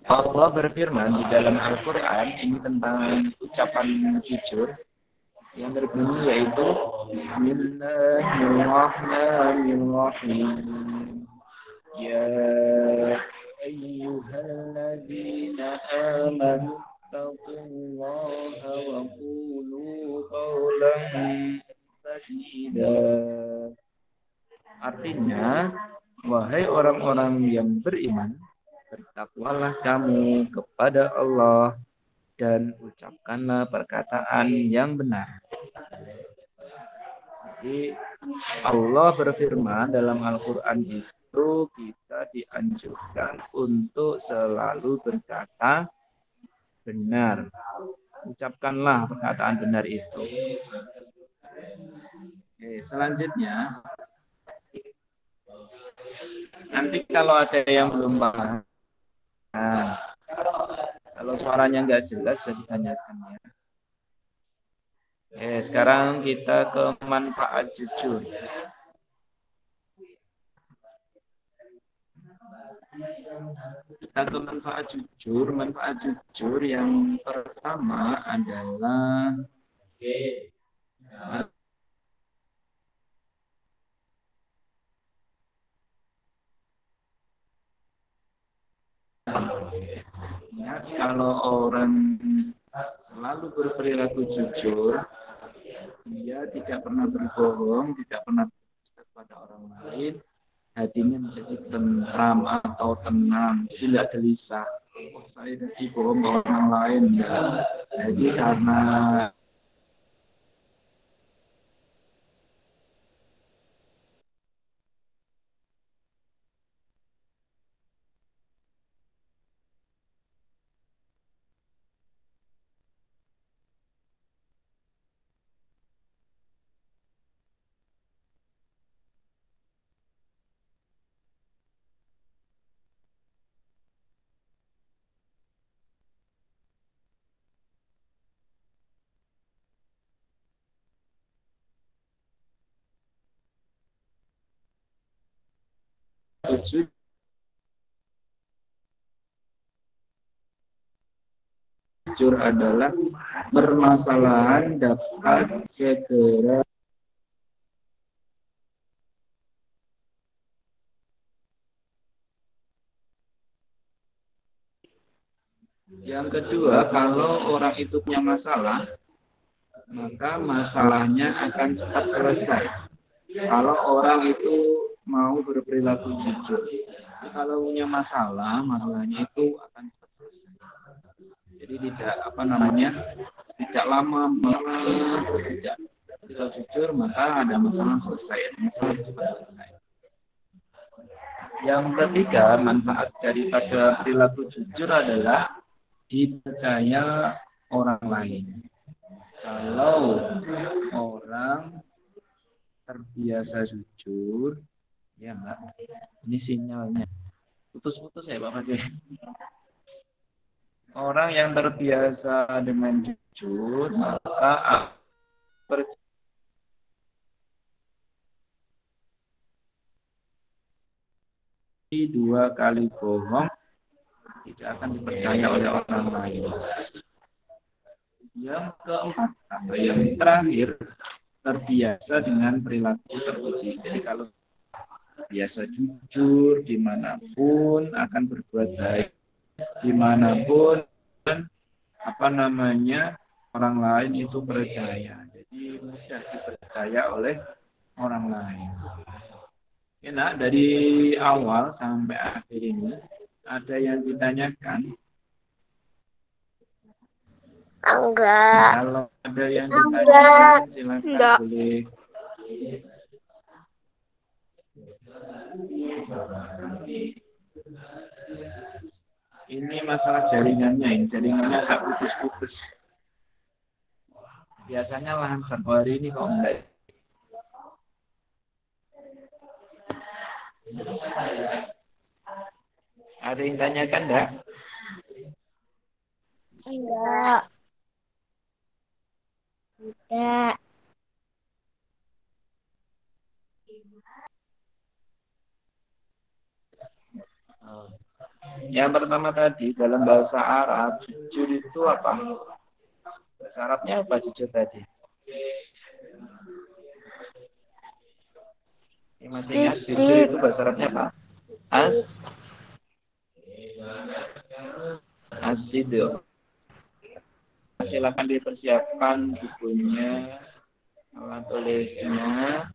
Allah berfirman di dalam Al-Quran ini tentang ucapan jujur yang berbunyi yaitu Bismillahirrahmanirrahim. Ya ayyuhalladzina amanu taqullaha wa qulu qawlan sadida. Artinya, wahai orang-orang yang beriman, bertakwalah kamu kepada Allah dan ucapkanlah perkataan yang benar. Jadi Allah berfirman dalam Al-Quran itu kita dianjurkan untuk selalu berkata benar. Ucapkanlah perkataan benar itu. Oke, selanjutnya, nanti kalau ada yang belum paham, kalau suaranya nggak jelas bisa ditanyakan ya. Oke, sekarang kita ke manfaat jujur. Kita ke manfaat jujur. Manfaat jujur yang pertama adalah ya, kalau orang selalu berperilaku jujur, dia tidak pernah berbohong, tidak pernah berdusta kepada orang lain, hatinya menjadi tentram atau tenang, tidak gelisah. Oh, saya jadi bohong ke orang lain. Ya. Jadi karena jujur adalah permasalahan dapat segera yang kedua, kalau orang itu punya masalah, maka masalahnya akan cepat selesai. Kalau orang itu mau berperilaku jujur, kalau punya masalah, masalahnya itu akan cepat selesai. Jadi tidak tidak lama, tidak jujur, maka ada masalah selesai, masalah cepat selesai. Yang ketiga, manfaat daripada perilaku jujur adalah dipercaya orang lain. Kalau orang terbiasa jujur, ya enggak, ini sinyalnya putus-putus ya Pak Fadil. Orang yang terbiasa dengan jujur, maka dua kali bohong tidak akan dipercaya oleh orang lain. Yang keempat atau yang terakhir, terbiasa dengan perilaku terpuji. Jadi kalau biasa jujur dimanapun akan berbuat baik, dimanapun orang lain itu percaya. Jadi mudah dipercaya oleh orang lain. Enak dari awal sampai akhir ini. Ada yang ditanyakan? Enggak. Kalau ada yang ditanyakan, silakan boleh. Ini masalah jaringannya, jaringannya agak putus-putus. Biasanya lancar, hari ini kok enggak. Ada yang tanyakan enggak? Enggak. Enggak. Oh. Yang pertama tadi dalam bahasa Arab, jujur itu apa? Bahasa Arabnya apa jujur tadi? Yang masih ingat jujur itu bahasa Arabnya apa? As, asidu. Silakan dipersiapkan bukunya, alat tulisnya.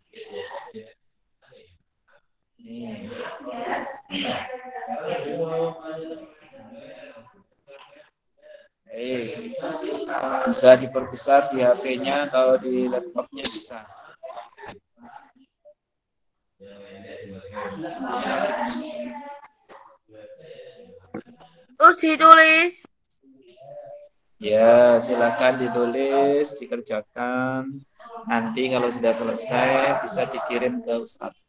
Nih. Bisa diperbesar di HP-nya atau di laptopnya bisa. Terus ditulis. Ya, silakan ditulis, dikerjakan. Nanti kalau sudah selesai bisa dikirim ke Ustadz.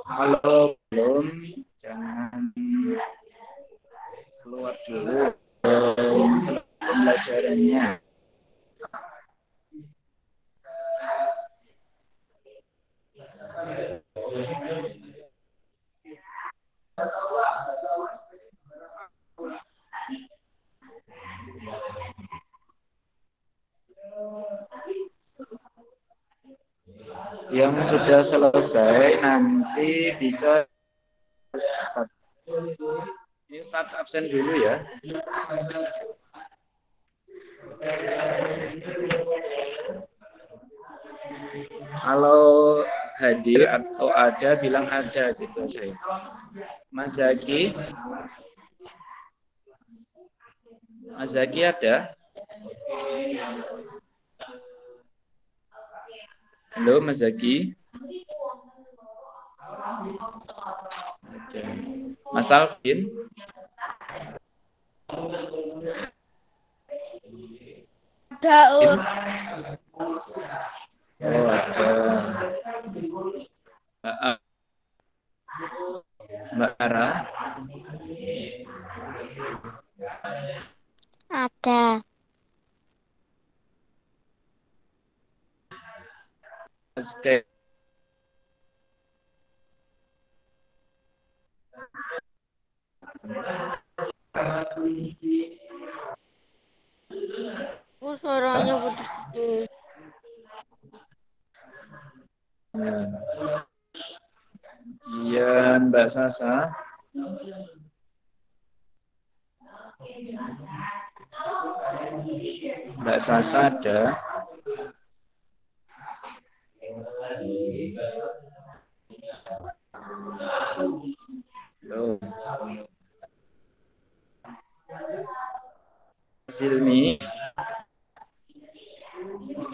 Kalau belum, jangan keluar dulu pembelajarannya. Yang sudah selesai nanti bisa start absen dulu ya. Kalau hadir atau ada bilang ada gitu saya. Mas Zaki ada? Halo Mas Zaki. Ada. Mas Alvin. Ada. Oh, ada. Mbak Ara. Ada. Oke. Suaranya putus. Iya, Mbak Sasa. Mbak Sasa ada. Halo. Silmi.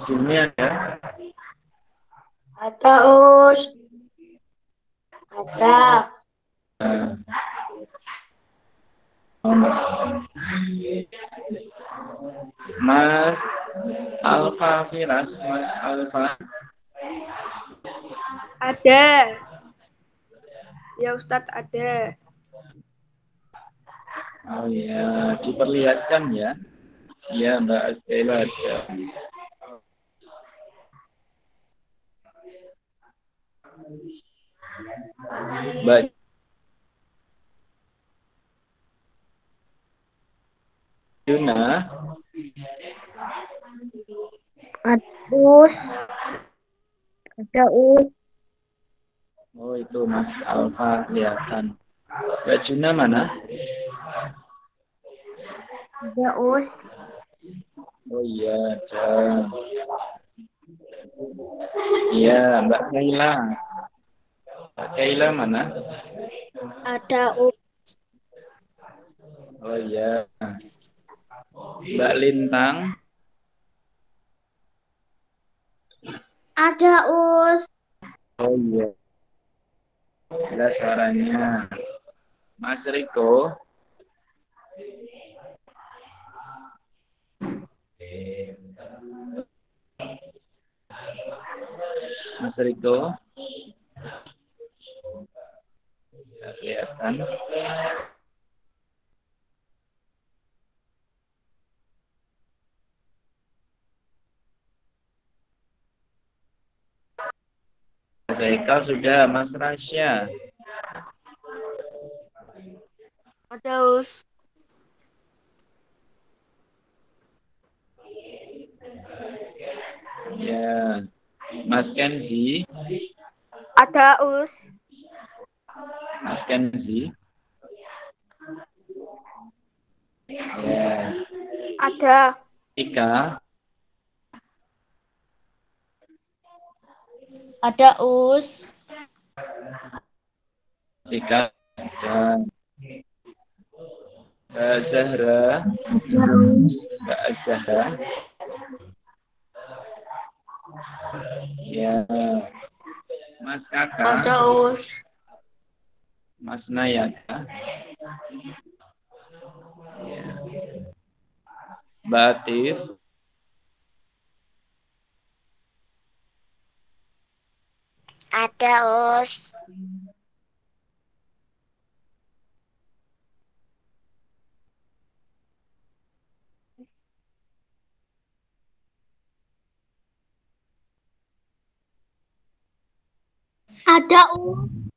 Silmi ada. Ada, Us. Ada. Mas Alfa Firas, Mas Alfa. Ada. Ya Ustadz ada. Oh ya, diperlihatkan ya. Ya, Mbak Astela ada. Mbak Juna. Us. Ada, Us. Oh itu Mas Alfa kelihatan. Mbak Juna mana? Ada, Us. Oh iya ada. Iya Mbak Kaila. Mbak Kaila mana? Ada, Us. Oh iya. Mbak Lintang. Ada, Us. Oh iya. Jelas suaranya. Mas Riko. Mas Riko. Tidak kelihatan. Mas Eka sudah, Mas Rasya. Ada Us. Ya. Mas Kenzi. Ada Us. Mas Kenzi. Ya. Ada. Ika. Ada, Us. Ika. Dan Mbak Zahra. Ada, Us. Mbak Zahra. Ya. Mas Kakak. Ada, Us. Mas Nayaka. Mbak Atif. Ada, Us. Ada, Us.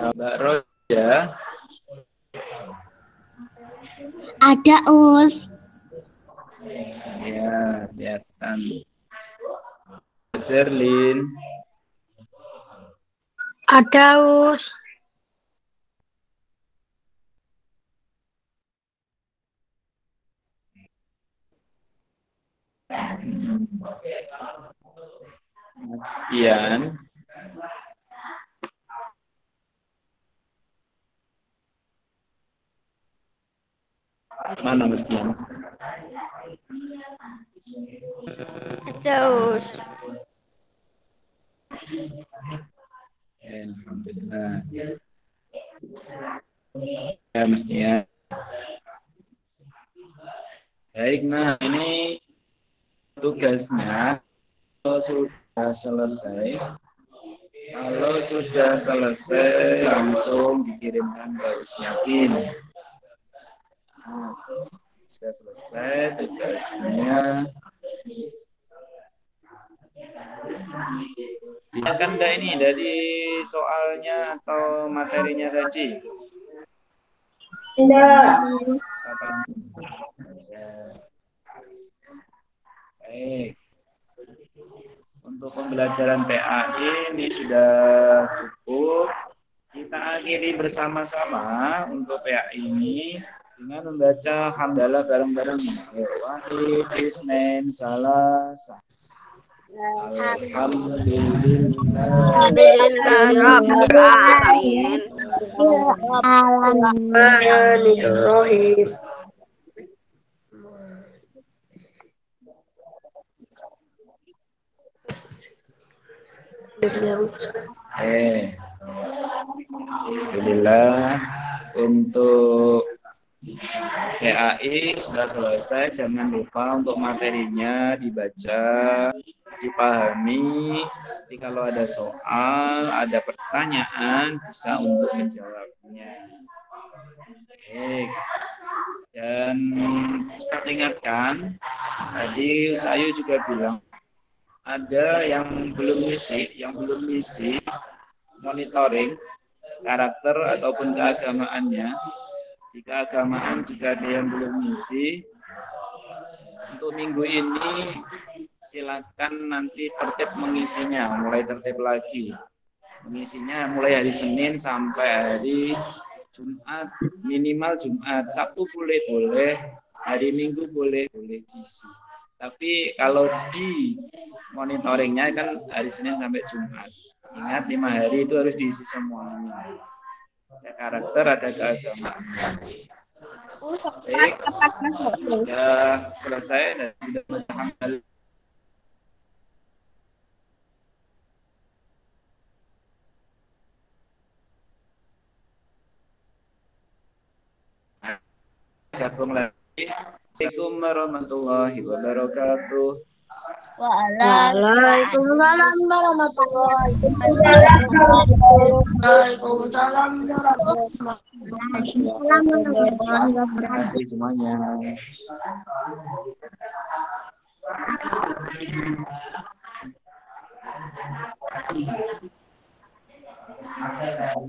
Mbak Roja. Ada, Us. Ya, kelihatan. Zerlin. Ada, Us. Ian. Mana Mas Ian? Ada, Us. Alhamdulillah. Ya, Mas Ian. Baik, nah ini tugasnya kalau sudah selesai langsung dikirimkan ke Yakin. Nah, sudah selesai tugasnya. Kan enggak ini dari soalnya atau materinya tadi? Enggak. Baik. Untuk pembelajaran PAI ini sudah cukup. Kita akhiri bersama-sama untuk PAI ini dengan membaca hamdalah bareng-bareng. Wahid, Isnin, Salasa. Alhamdulillah. Alhamdulillahirrahmanirrahim. Bismillahirrahmanirrahim. Alhamdulillah untuk PAI sudah selesai. Jangan lupa untuk materinya dibaca, dipahami. Jadi kalau ada soal, ada pertanyaan, bisa untuk menjawabnya. Baik. Dan Ustaz ingatkan, tadi Usayu juga bilang ada yang belum ngisi monitoring karakter ataupun keagamaannya. Di keagamaan jika ada yang belum ngisi, untuk minggu ini silakan nanti tertib mengisinya, mulai tertib lagi. Mengisinya mulai hari Senin sampai hari Jumat, minimal Jumat. Sabtu boleh, hari Minggu boleh diisi. Tapi kalau di monitoringnya kan hari Senin sampai Jumat. Ingat 5 hari itu harus diisi semuanya. Ada karakter, ada keagamaan. Baik, ya selesai dan sudah berhamdal. Gabung lagi. Assalamualaikum warahmatullahi wabarakatuh. Waalaikumsalam warahmatullahi Terima kasih semuanya.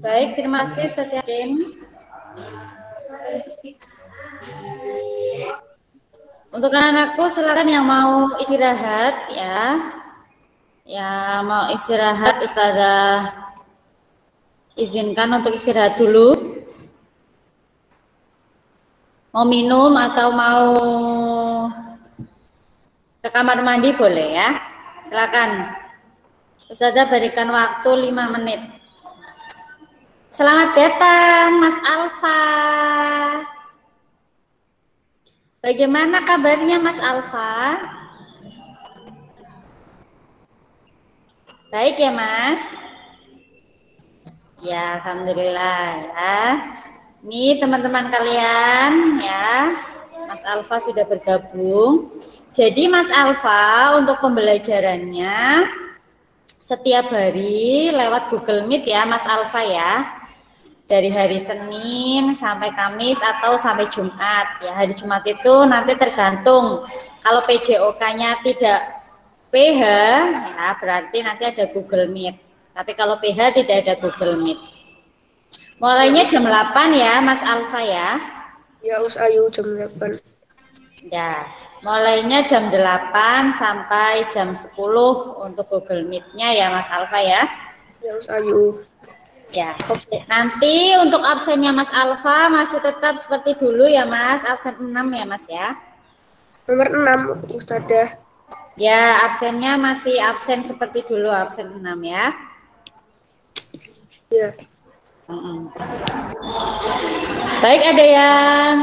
Baik, terima kasih Ustaz Yakin. Untuk anak-anakku silakan yang mau istirahat ya. Yang mau istirahat Ustazah izinkan untuk istirahat dulu. Mau minum atau mau ke kamar mandi boleh ya. Silakan. Ustazah berikan waktu 5 menit. Selamat datang Mas Alfa. Bagaimana kabarnya Mas Alfa? Baik ya Mas? Ya Alhamdulillah ya. Ini teman-teman kalian ya, Mas Alfa sudah bergabung. Jadi Mas Alfa untuk pembelajarannya setiap hari lewat Google Meet ya Mas Alfa ya. Dari hari Senin sampai Kamis atau sampai Jumat. Ya, hari Jumat itu nanti tergantung. Kalau PJOK-nya tidak PH, ya berarti nanti ada Google Meet. Tapi kalau PH tidak ada Google Meet. Mulainya jam 8 ya, Mas Alfa ya. Ya, Us Ayu jam 8. Ya, mulainya jam 8 sampai jam 10 untuk Google Meet-nya ya, Mas Alfa ya. Ya, Us Ayu. Ya, oke. Nanti untuk absennya Mas Alfa masih tetap seperti dulu ya Mas, absen 6 ya Mas ya. Nomor 6, Ustadzah. Ya, absennya masih absen seperti dulu, absen 6 ya. Ya. Baik, ada yang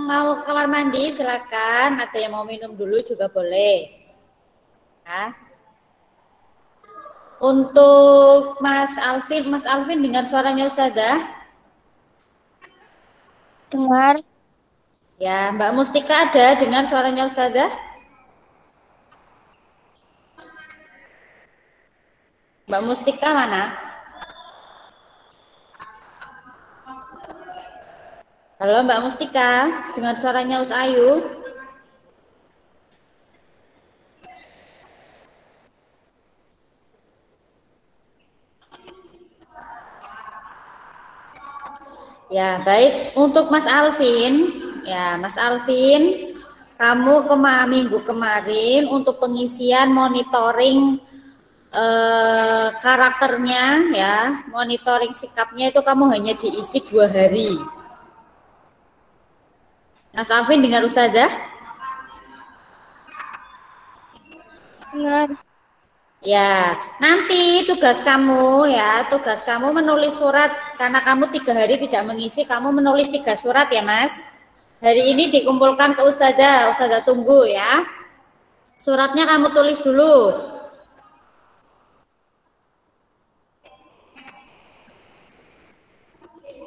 mau kamar mandi silakan, ada yang mau minum dulu juga boleh. Ya. Untuk Mas Alvin dengar suaranya Ustazah? Dengar. Ya, Mbak Mustika ada dengar suaranya Ustazah? Mbak Mustika mana? Halo Mbak Mustika, dengar suaranya Us Ayu? Ya, baik. Untuk Mas Alvin, ya Mas Alvin, kamu minggu kemarin untuk pengisian monitoring karakternya, ya, monitoring sikapnya itu kamu hanya diisi 2 hari. Mas Alvin dengar Ustazah? Dengar. Ya, nanti tugas kamu menulis surat karena kamu 3 hari tidak mengisi, kamu menulis 3 surat ya Mas. Hari ini dikumpulkan ke Ustazah tunggu ya. Suratnya kamu tulis dulu.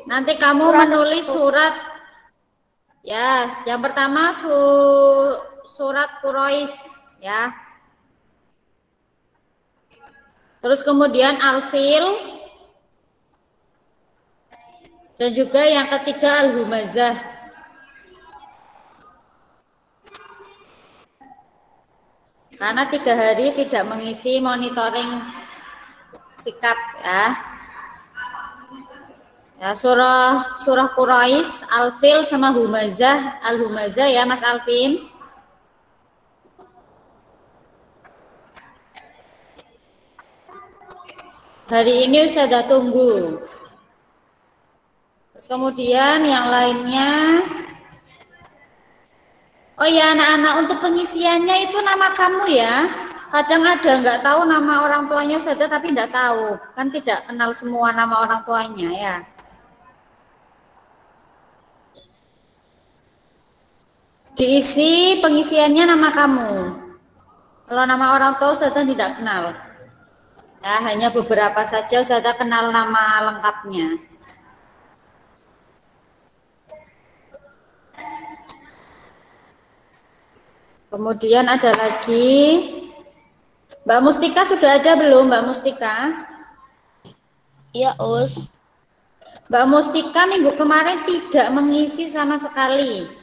Nanti kamu menulis surat, ya, yang pertama surat Quraisy ya. Terus kemudian Al-Fil, dan juga yang ketiga Al-Humazah. Karena 3 hari tidak mengisi monitoring sikap ya. Ya, surah Quraisy, Al-Fil sama Humazah, Al-Humazah ya Mas Alvin. Hari ini sudah tunggu. Terus kemudian yang lainnya. Oh ya anak-anak, untuk pengisiannya itu nama kamu ya. Kadang ada nggak tahu nama orang tuanya saja tapi nggak tahu. Kan tidak kenal semua nama orang tuanya ya. Diisi pengisiannya nama kamu. Kalau nama orang tua saja tidak kenal. Ya, hanya beberapa saja Ustazah kenal nama lengkapnya. Kemudian ada lagi Mbak Mustika, sudah ada belum Mbak Mustika? Iya, Us. Mbak Mustika minggu kemarin tidak mengisi sama sekali.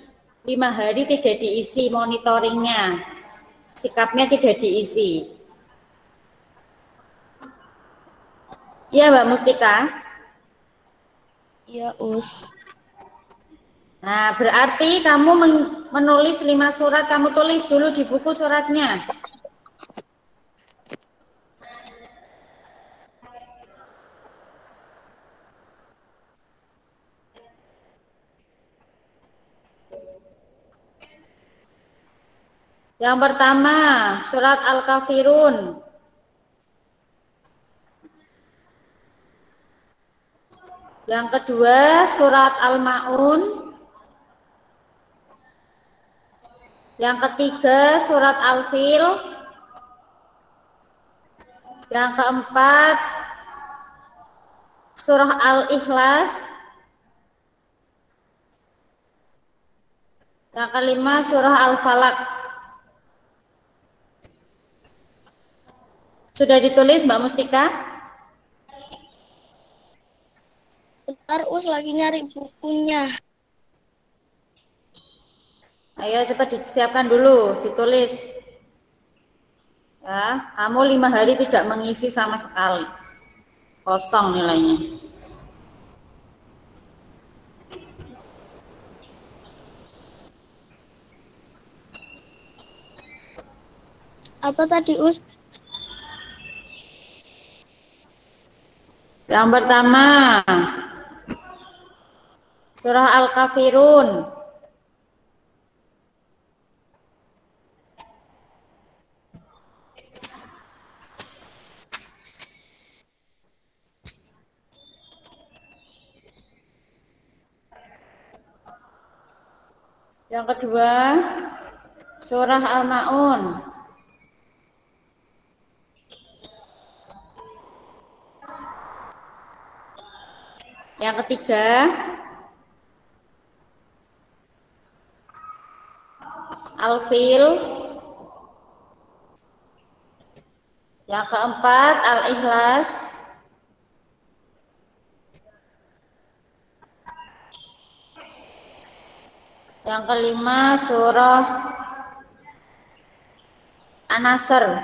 5 hari tidak diisi monitoringnya. Sikapnya tidak diisi. Iya Mbak Mustika? Iya, Us. Nah, berarti kamu menulis 5 surat, kamu tulis dulu di buku suratnya. Yang pertama, surat Al-Kafirun. Yang kedua, surat Al-Ma'un. Yang ketiga, surat Al-Fil. Yang keempat, surah Al-Ikhlas. Yang kelima surah Al-Falaq. Sudah ditulis Mbak Mustika? Bentar, Us lagi nyari bukunya. Ayo cepat disiapkan dulu, ditulis. Ya, kamu 5 hari tidak mengisi sama sekali. Kosong nilainya. Apa tadi, Us? Yang pertama, surah Al-Kafirun. Yang kedua, surah Al-Ma'un. Yang ketiga, Al-Fil. Yang keempat, Al-Ikhlas. Yang kelima, surah An-Nasr.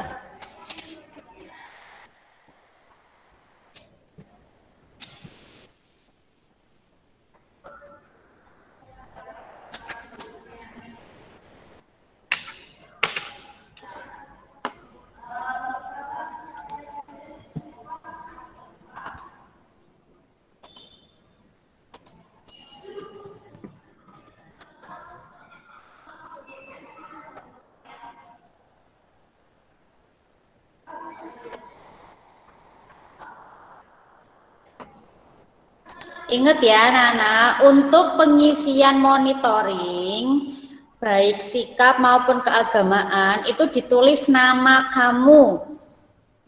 Ingat ya anak-anak, untuk pengisian monitoring, baik sikap maupun keagamaan, itu ditulis nama kamu.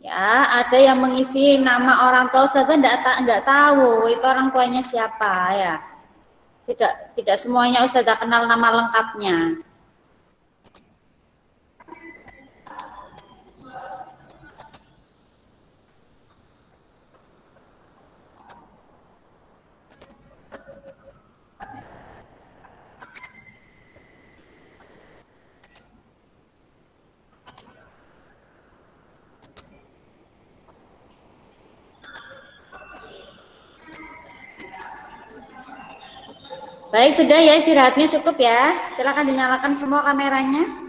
Ya, ada yang mengisi nama orang tua, saya enggak tahu itu orang tuanya siapa ya. Tidak semuanya Ustazah kenal nama lengkapnya. Baik, sudah ya, istirahatnya cukup ya. Silakan dinyalakan semua kameranya.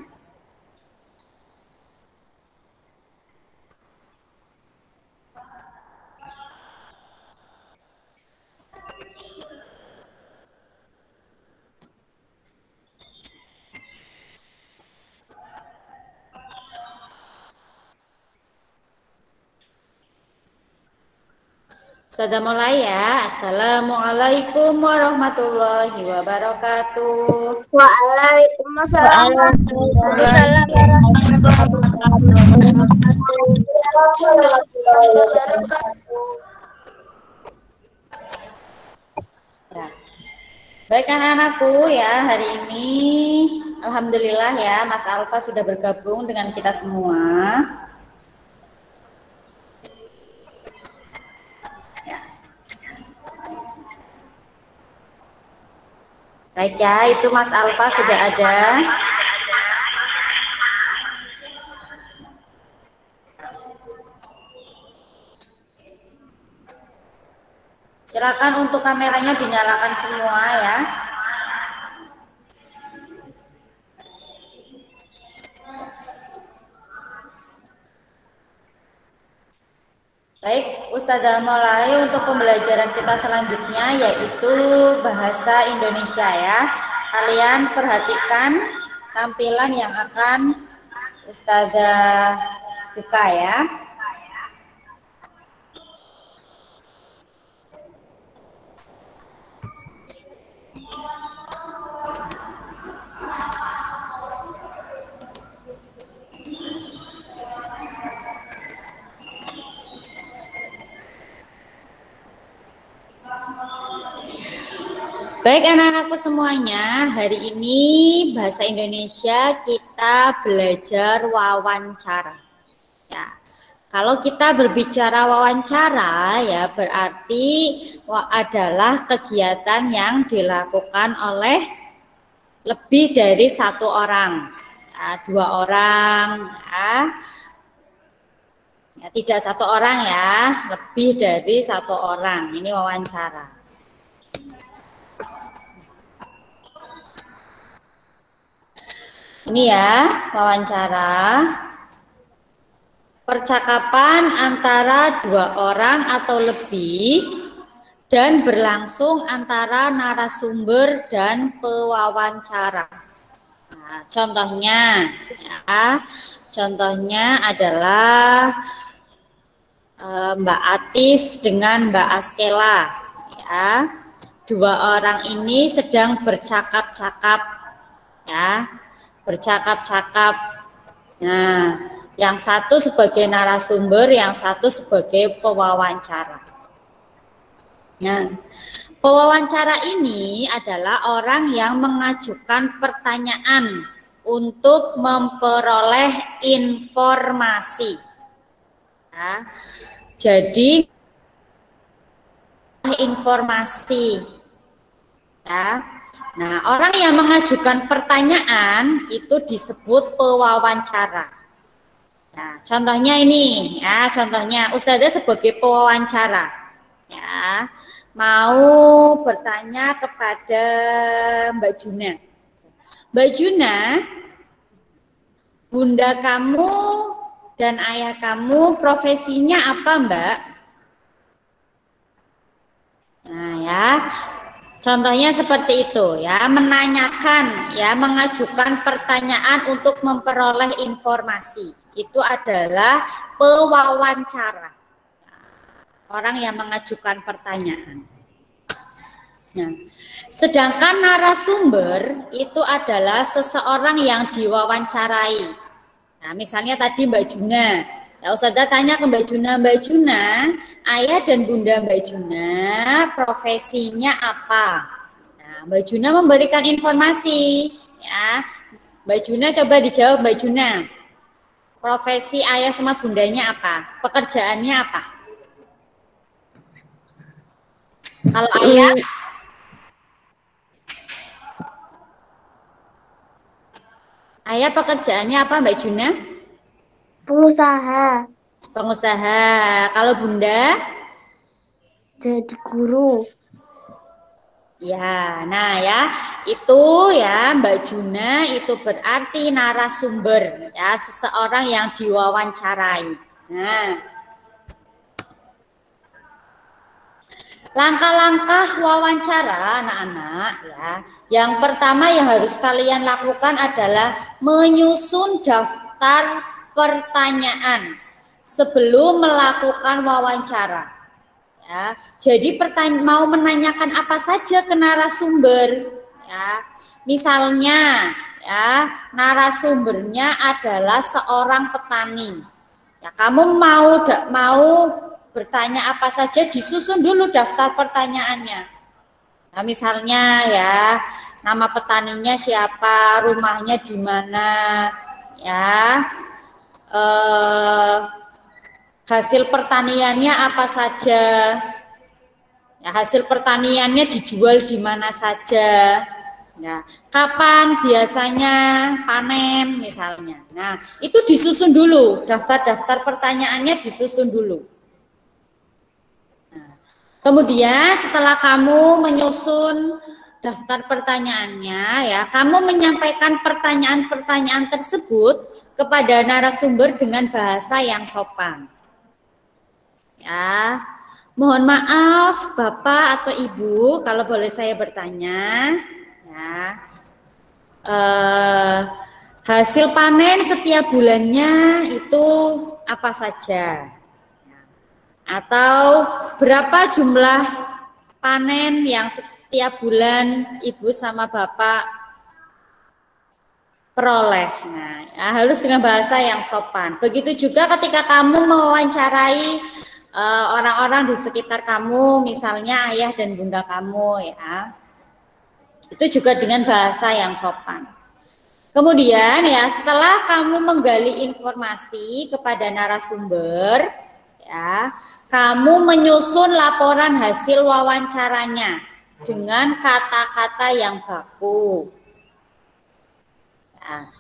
Sudah mulai ya. Assalamualaikum warahmatullahi wabarakatuh. Waalaikumsalam. Ya. Baik anak-anakku ya, hari ini alhamdulillah ya Mas Alfa sudah bergabung dengan kita semua. Ya. Baik ya, itu Mas Alfa sudah ada. Silakan untuk kameranya dinyalakan semua ya. Baik, Ustazah mulai untuk pembelajaran kita selanjutnya yaitu bahasa Indonesia ya. Kalian perhatikan tampilan yang akan Ustazah buka ya. Baik anak-anakku semuanya, hari ini bahasa Indonesia kita belajar wawancara. Ya, kalau kita berbicara wawancara ya berarti adalah kegiatan yang dilakukan oleh lebih dari satu orang, ya, 2 orang, ya, tidak 1 orang ya, lebih dari 1 orang. Ini wawancara. Ini ya, wawancara. Percakapan antara 2 orang atau lebih dan berlangsung antara narasumber dan pewawancara. Nah, contohnya ya, contohnya adalah Mbak Atif dengan Mbak Askela ya. 2 orang ini sedang bercakap-cakap ya. Bercakap-cakap. Nah, yang satu sebagai narasumber, yang satu sebagai pewawancara. Nah, pewawancara ini adalah orang yang mengajukan pertanyaan untuk memperoleh informasi. Ya, jadi informasi. Ya. Nah, orang yang mengajukan pertanyaan itu disebut pewawancara. Nah, contohnya ini, ya, contohnya Ustazah sebagai pewawancara, ya, mau bertanya kepada Mbak Juna. Mbak Juna, bunda kamu dan ayah kamu profesinya apa, Mbak? Nah, ya. Contohnya seperti itu ya, menanyakan ya, mengajukan pertanyaan untuk memperoleh informasi. Itu adalah pewawancara. Orang yang mengajukan pertanyaan. Nah, sedangkan narasumber itu adalah seseorang yang diwawancarai. Nah, misalnya tadi Mbak Juna. Ya, Ustazah tanya ke Mbak Juna, ayah dan bunda Mbak Juna profesinya apa? Nah, Mbak Juna memberikan informasi. Ya, Mbak Juna coba dijawab Mbak Juna. Profesi ayah sama bundanya apa? Pekerjaannya apa? Kalau ayah pekerjaannya apa Mbak Juna? Pengusaha. Pengusaha. Kalau bunda? Jadi guru. Ya, nah ya, itu ya Mbak Juna itu berarti narasumber ya, seseorang yang diwawancarai. Nah, langkah-langkah wawancara anak-anak ya. Yang pertama yang harus kalian lakukan adalah menyusun daftar pertanyaan sebelum melakukan wawancara. Ya, jadi mau menanyakan apa saja ke narasumber. Ya, misalnya, ya narasumbernya adalah seorang petani. Ya, kamu mau bertanya apa saja, disusun dulu daftar pertanyaannya. Nah, misalnya ya, nama petaninya siapa, rumahnya di mana, ya. Hasil pertaniannya apa saja, ya, hasil pertaniannya dijual di mana saja, ya, kapan biasanya panen misalnya. Nah, itu disusun dulu, daftar-daftar pertanyaannya disusun dulu. Nah, kemudian setelah kamu menyusun daftar pertanyaannya, ya, kamu menyampaikan pertanyaan-pertanyaan tersebut kepada narasumber dengan bahasa yang sopan. Ya, mohon maaf Bapak atau Ibu, kalau boleh saya bertanya, ya, hasil panen setiap bulannya itu apa saja? Atau berapa jumlah panen yang setiap bulan Ibu sama Bapak peroleh? Nah, ya, harus dengan bahasa yang sopan. Begitu juga ketika kamu mewawancarai orang-orang di sekitar kamu, misalnya ayah dan bunda kamu, ya. Itu juga dengan bahasa yang sopan. Kemudian ya setelah kamu menggali informasi kepada narasumber, ya, kamu menyusun laporan hasil wawancaranya dengan kata-kata yang baku. Ya.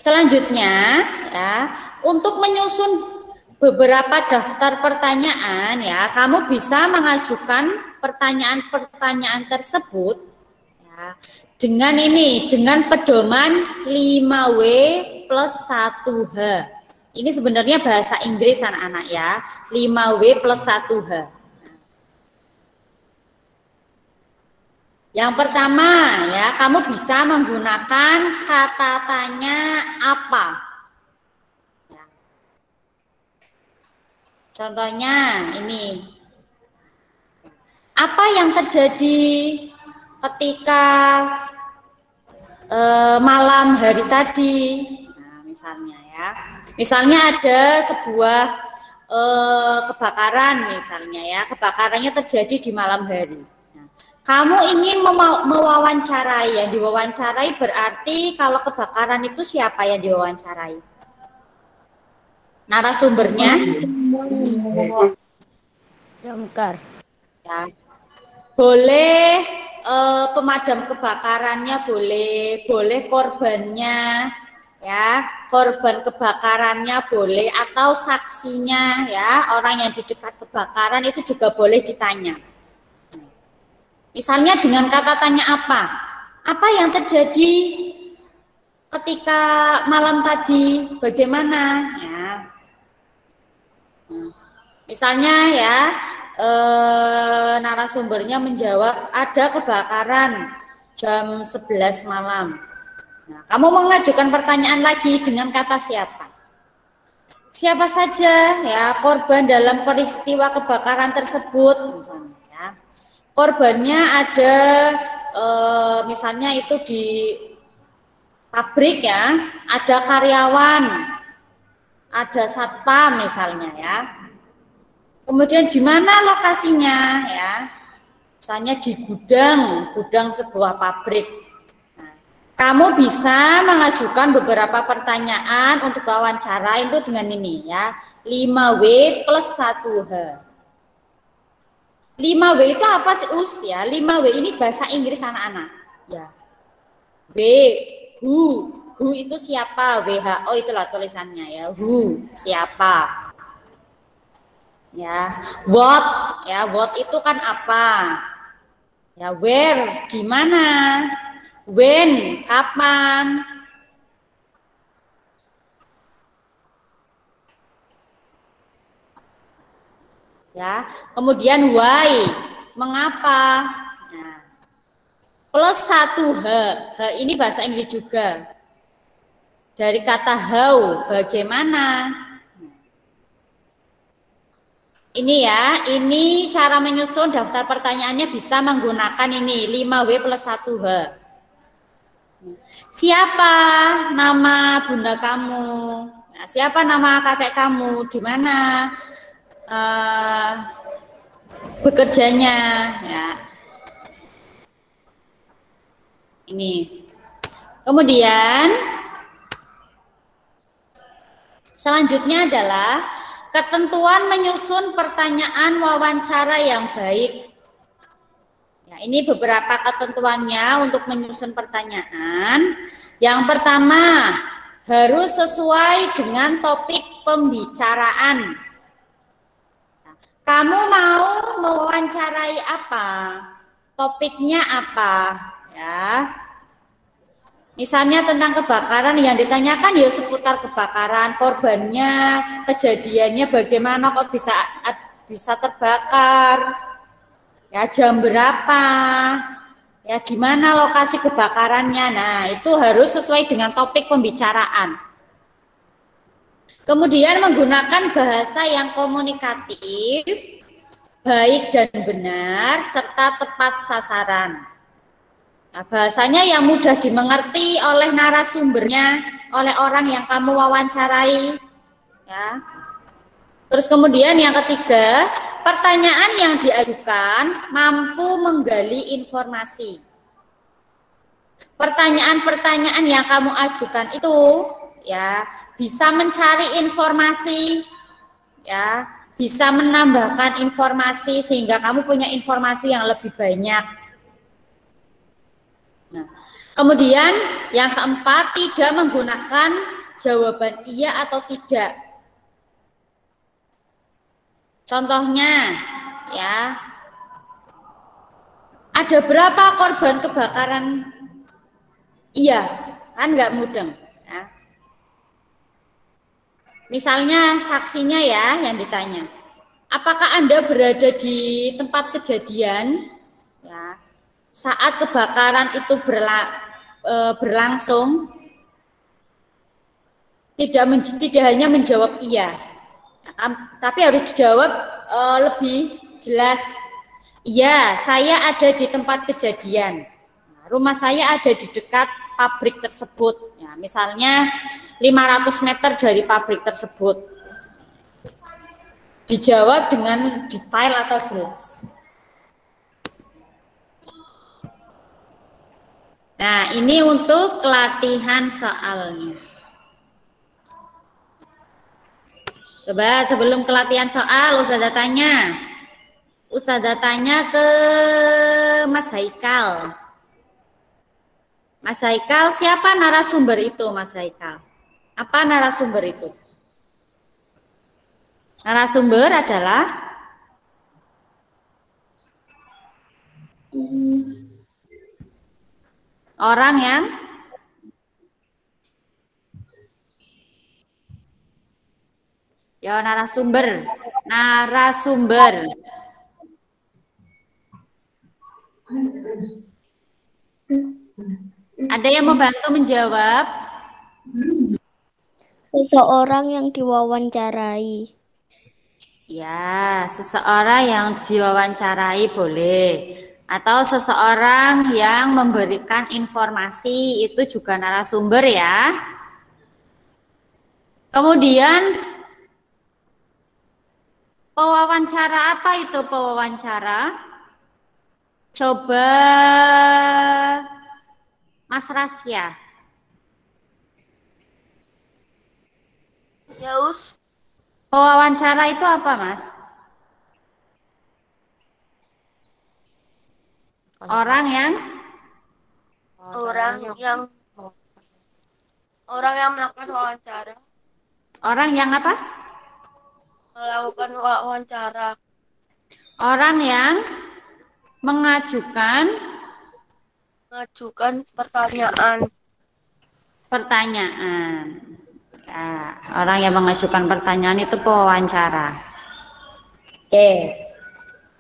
Selanjutnya, ya, untuk menyusun beberapa daftar pertanyaan, ya, kamu bisa mengajukan pertanyaan-pertanyaan tersebut, ya, dengan pedoman 5W plus 1H. Ini sebenarnya bahasa Inggris anak-anak ya, 5W plus 1H. Yang pertama ya, kamu bisa menggunakan kata tanya apa. Ya. Contohnya ini. Apa yang terjadi ketika malam hari tadi? Nah, misalnya ya. Misalnya ada sebuah kebakaran misalnya ya. Kebakarannya terjadi di malam hari. Kamu ingin mewawancarai, yang diwawancarai berarti kalau kebakaran itu siapa yang diwawancarai? Narasumbernya? Damkar. Ya. Boleh pemadam kebakarannya, boleh korbannya, ya, korban kebakarannya boleh, atau saksinya, ya, orang yang di dekat kebakaran itu juga boleh ditanya. Misalnya dengan kata tanya apa? Apa yang terjadi ketika malam tadi? Bagaimana? Ya. Misalnya ya, narasumbernya menjawab ada kebakaran jam 11 malam. Nah, kamu mengajukan pertanyaan lagi dengan kata siapa? Siapa saja ya korban dalam peristiwa kebakaran tersebut misalnya. Korbannya ada misalnya itu di pabrik ya, ada karyawan, ada satpam misalnya ya. Kemudian di mana lokasinya ya? Misalnya di gudang sebuah pabrik. Nah, kamu bisa mengajukan beberapa pertanyaan untuk wawancara itu dengan ini ya, 5W plus 1H. 5W itu apa sih Us ya? 5W ini bahasa Inggris anak-anak. Ya. Who itu siapa? WHO itulah tulisannya ya. Who, siapa? Ya. What itu kan apa? Ya, where, di mana? When, kapan? Ya, kemudian why, mengapa? Nah, plus 1H, ini bahasa Inggris juga. Dari kata how, bagaimana? Ini ya, ini cara menyusun daftar pertanyaannya bisa menggunakan ini 5W plus 1H. Siapa nama bunda kamu? Nah, siapa nama kakek kamu? Di mana? Bekerjanya ya. Ini. Kemudian selanjutnya adalah ketentuan menyusun pertanyaan wawancara yang baik. Ya, ini beberapa ketentuannya untuk menyusun pertanyaan. Yang pertama, harus sesuai dengan topik pembicaraan. Kamu mau mewawancarai apa? Topiknya apa? Ya. Misalnya tentang kebakaran, yang ditanyakan ya seputar kebakaran, korbannya, kejadiannya bagaimana kok bisa terbakar? Ya, jam berapa? Ya, di mana lokasi kebakarannya? Nah, itu harus sesuai dengan topik pembicaraan. Kemudian menggunakan bahasa yang komunikatif, baik dan benar, serta tepat sasaran. Nah, bahasanya yang mudah dimengerti oleh narasumbernya, oleh orang yang kamu wawancarai. Ya. Terus kemudian yang ketiga, pertanyaan yang diajukan mampu menggali informasi. Pertanyaan-pertanyaan yang kamu ajukan itu ya bisa mencari informasi, ya bisa menambahkan informasi sehingga kamu punya informasi yang lebih banyak. Nah, kemudian yang keempat, tidak menggunakan jawaban iya atau tidak. Contohnya, ya, ada berapa korban kebakaran? Iya, kan nggak mudeng. Ya. Misalnya saksinya ya yang ditanya, apakah Anda berada di tempat kejadian? Ya, saat kebakaran itu berlangsung, tidak hanya menjawab iya, tapi harus dijawab lebih jelas. Iya, saya ada di tempat kejadian. Rumah saya ada di dekat pabrik tersebut. Ya, misalnya 500 meter dari pabrik tersebut. Dijawab dengan detail atau jelas. Nah, ini untuk latihan soalnya. Coba sebelum kelatihan soal, Ustazah tanya ke Mas Haikal. Mas Haikal, siapa narasumber itu, Mas Haikal? Apa narasumber itu? Narasumber adalah orang yang narasumber. Ada yang membantu menjawab? Seseorang yang diwawancarai. Ya, seseorang yang diwawancarai boleh. Atau seseorang yang memberikan informasi, itu juga narasumber ya. Kemudian, pewawancara apa itu pewawancara? Coba Mas Rasya. Ya, Us. Pewawancara itu apa, Mas? Orang yang melakukan wawancara. Orang yang apa? Melakukan wawancara. Orang yang mengajukan pertanyaan. Ya, orang yang mengajukan pertanyaan itu pewawancara. Oke.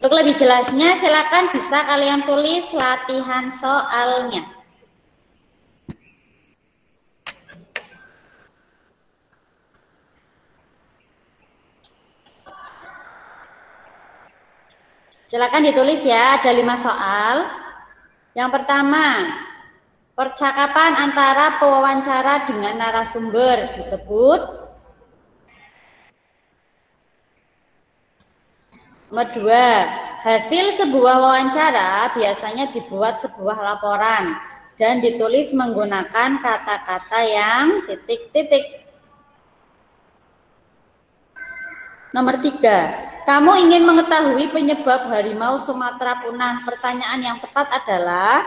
Untuk lebih jelasnya silakan bisa kalian tulis latihan soalnya. Silakan ditulis ya, ada 5 soal. Yang pertama, percakapan antara pewawancara dengan narasumber disebut. Nomor 2, hasil sebuah wawancara biasanya dibuat sebuah laporan dan ditulis menggunakan kata-kata yang titik-titik. Nomor 3, kamu ingin mengetahui penyebab harimau Sumatera punah. Pertanyaan yang tepat adalah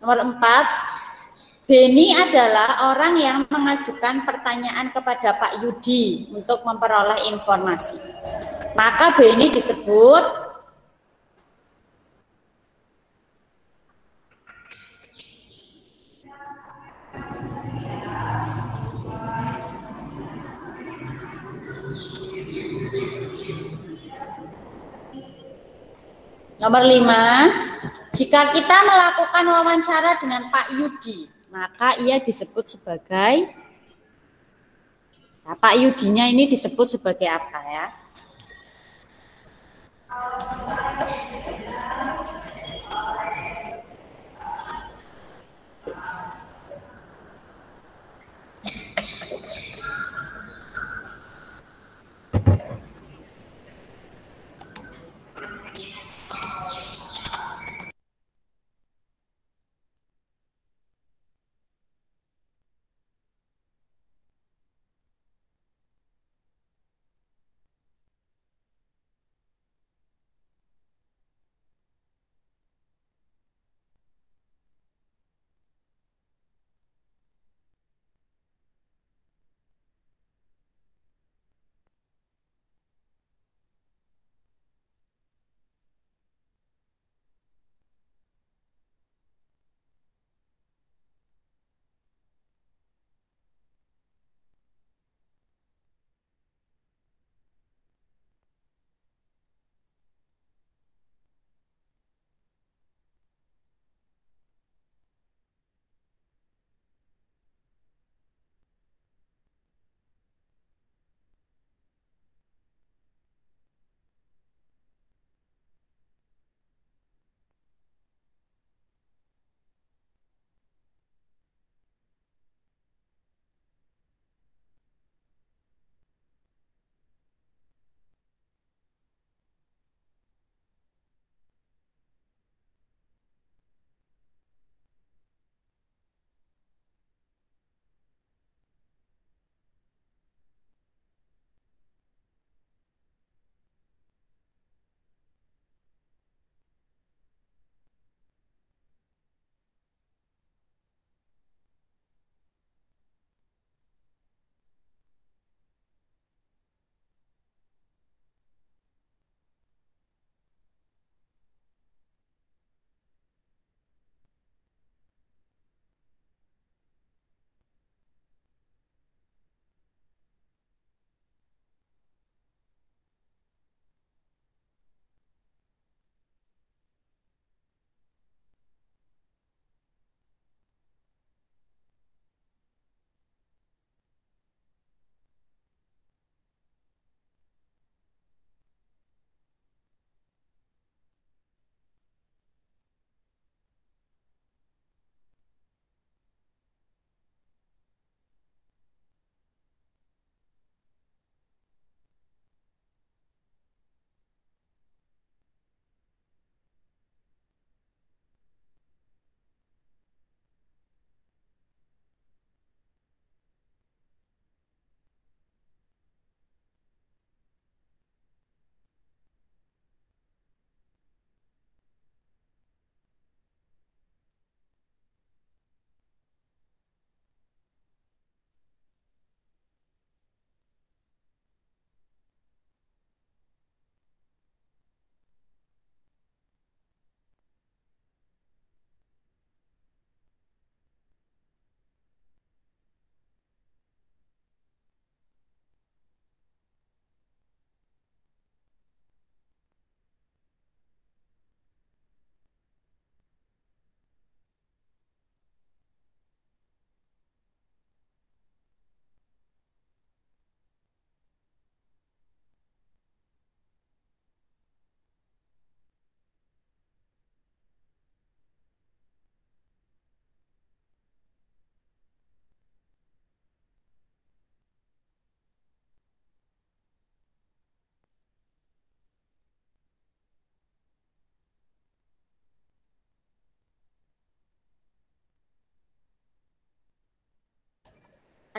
nomor 4, Beni adalah orang yang mengajukan pertanyaan kepada Pak Yudi untuk memperoleh informasi. Maka Beni disebut nomor 5, jika kita melakukan wawancara dengan Pak Yudi, maka ia disebut sebagai Pak Yudinya ini disebut sebagai apa ya?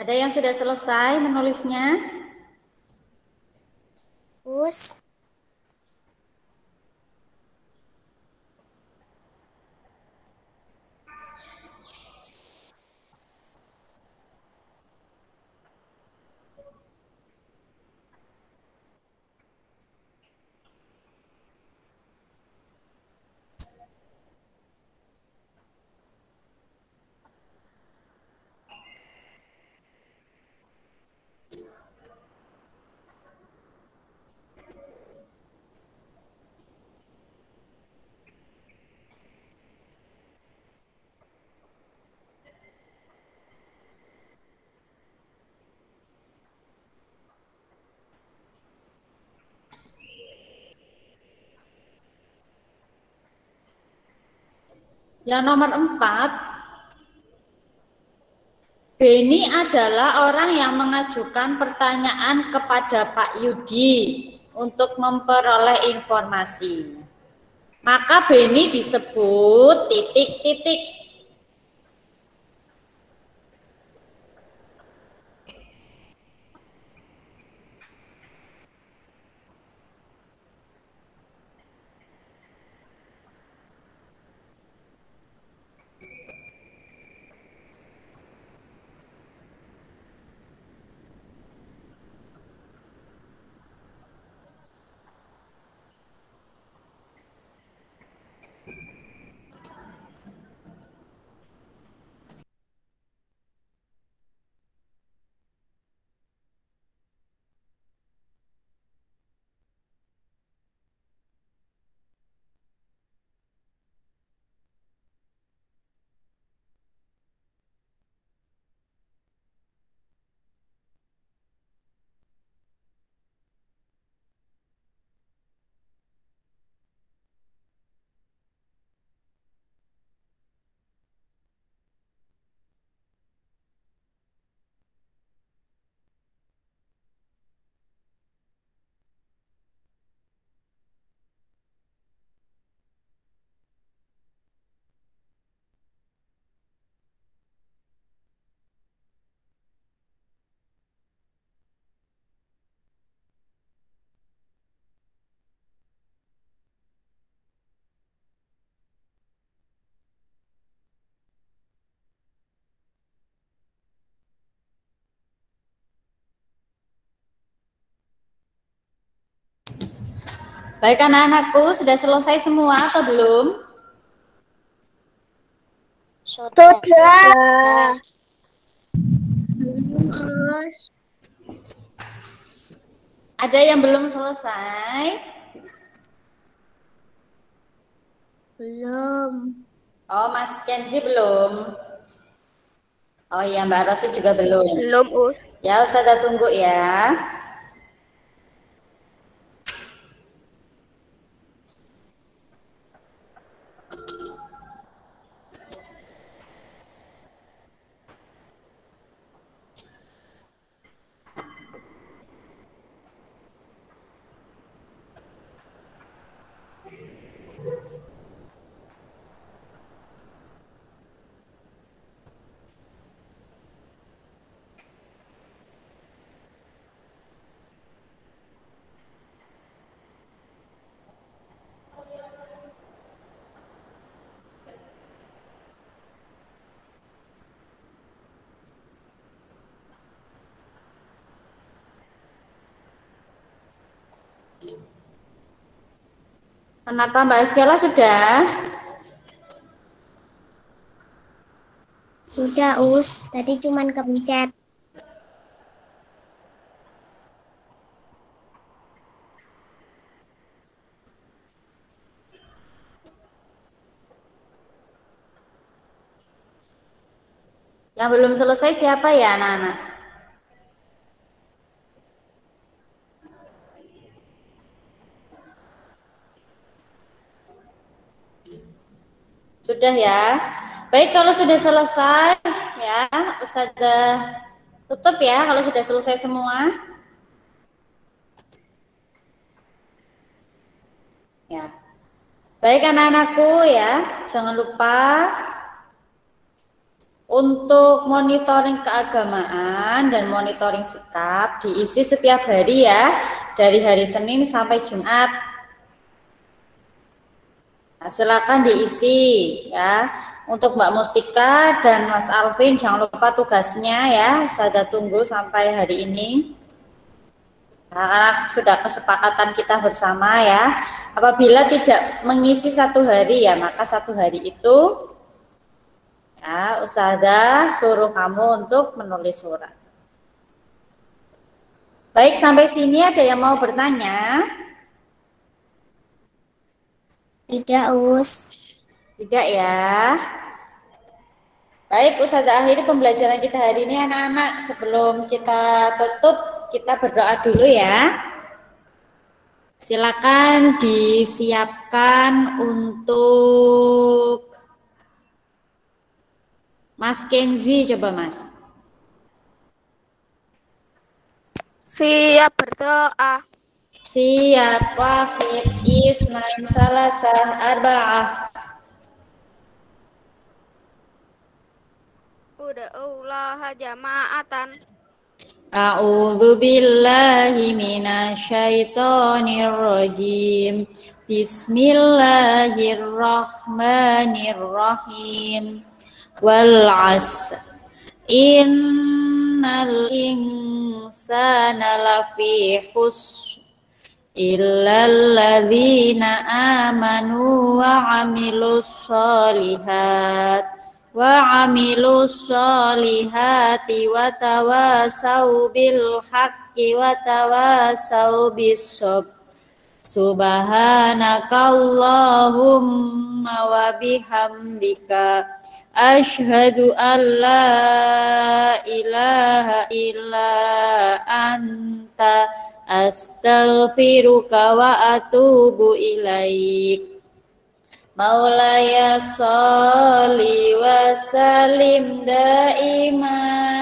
Ada yang sudah selesai menulisnya? Us. Yang nomor 4, Beni adalah orang yang mengajukan pertanyaan kepada Pak Yudi untuk memperoleh informasi. Maka Beni disebut titik-titik. Baik anak-anakku, sudah selesai semua atau belum? Sudah. Ada yang belum selesai? Belum. Oh, Mas Kenzi belum. Oh iya, Mbak Rosi juga belum. Belum, Us. Ya, Ustazah tunggu ya. Kenapa Mbak Eskela sudah? Sudah, Us. Tadi cuman kepencet. Yang belum selesai siapa ya anak-anak? Sudah ya. Baik, kalau sudah selesai ya, Ustazah tutup ya kalau sudah selesai semua. Ya. Baik anak-anakku ya, jangan lupa Untuk monitoring keagamaan dan monitoring sikap diisi setiap hari ya, dari hari Senin sampai Jumat. Nah, silakan diisi ya. Untuk Mbak Mustika dan Mas Alvin jangan lupa tugasnya ya. Saya tunggu sampai hari ini. Nah, karena sudah kesepakatan kita bersama ya. Apabila tidak mengisi satu hari ya, maka satu hari itu ya, Ustazah suruh kamu untuk menulis surat. Baik, sampai sini ada yang mau bertanya? Tidak, Us. Tidak ya. Baik, Ustazah akhiri pembelajaran kita hari ini anak-anak. Sebelum kita tutup, kita berdoa dulu ya. Silakan disiapkan untuk Mas Kenzi, coba Mas. Siap berdoa. Siap, wahid, isnain, salasah, arba'ah. Uda'ullaha jama'atan. A'udzu billahi minasyaitonir rajim. Bismillahirrahmanirrahim. Wal 'asr. Innal insana lafi khusr illal ladzina amanu wa 'amilus solihati wa tawasau bil haqqi wa tawasau bis sabr. Subhanakallahumma wa bihamdika asyhadu an la ilaha illa anta astaghfiruka wa atubu ilaik. Maulaya sholli wa salim daiman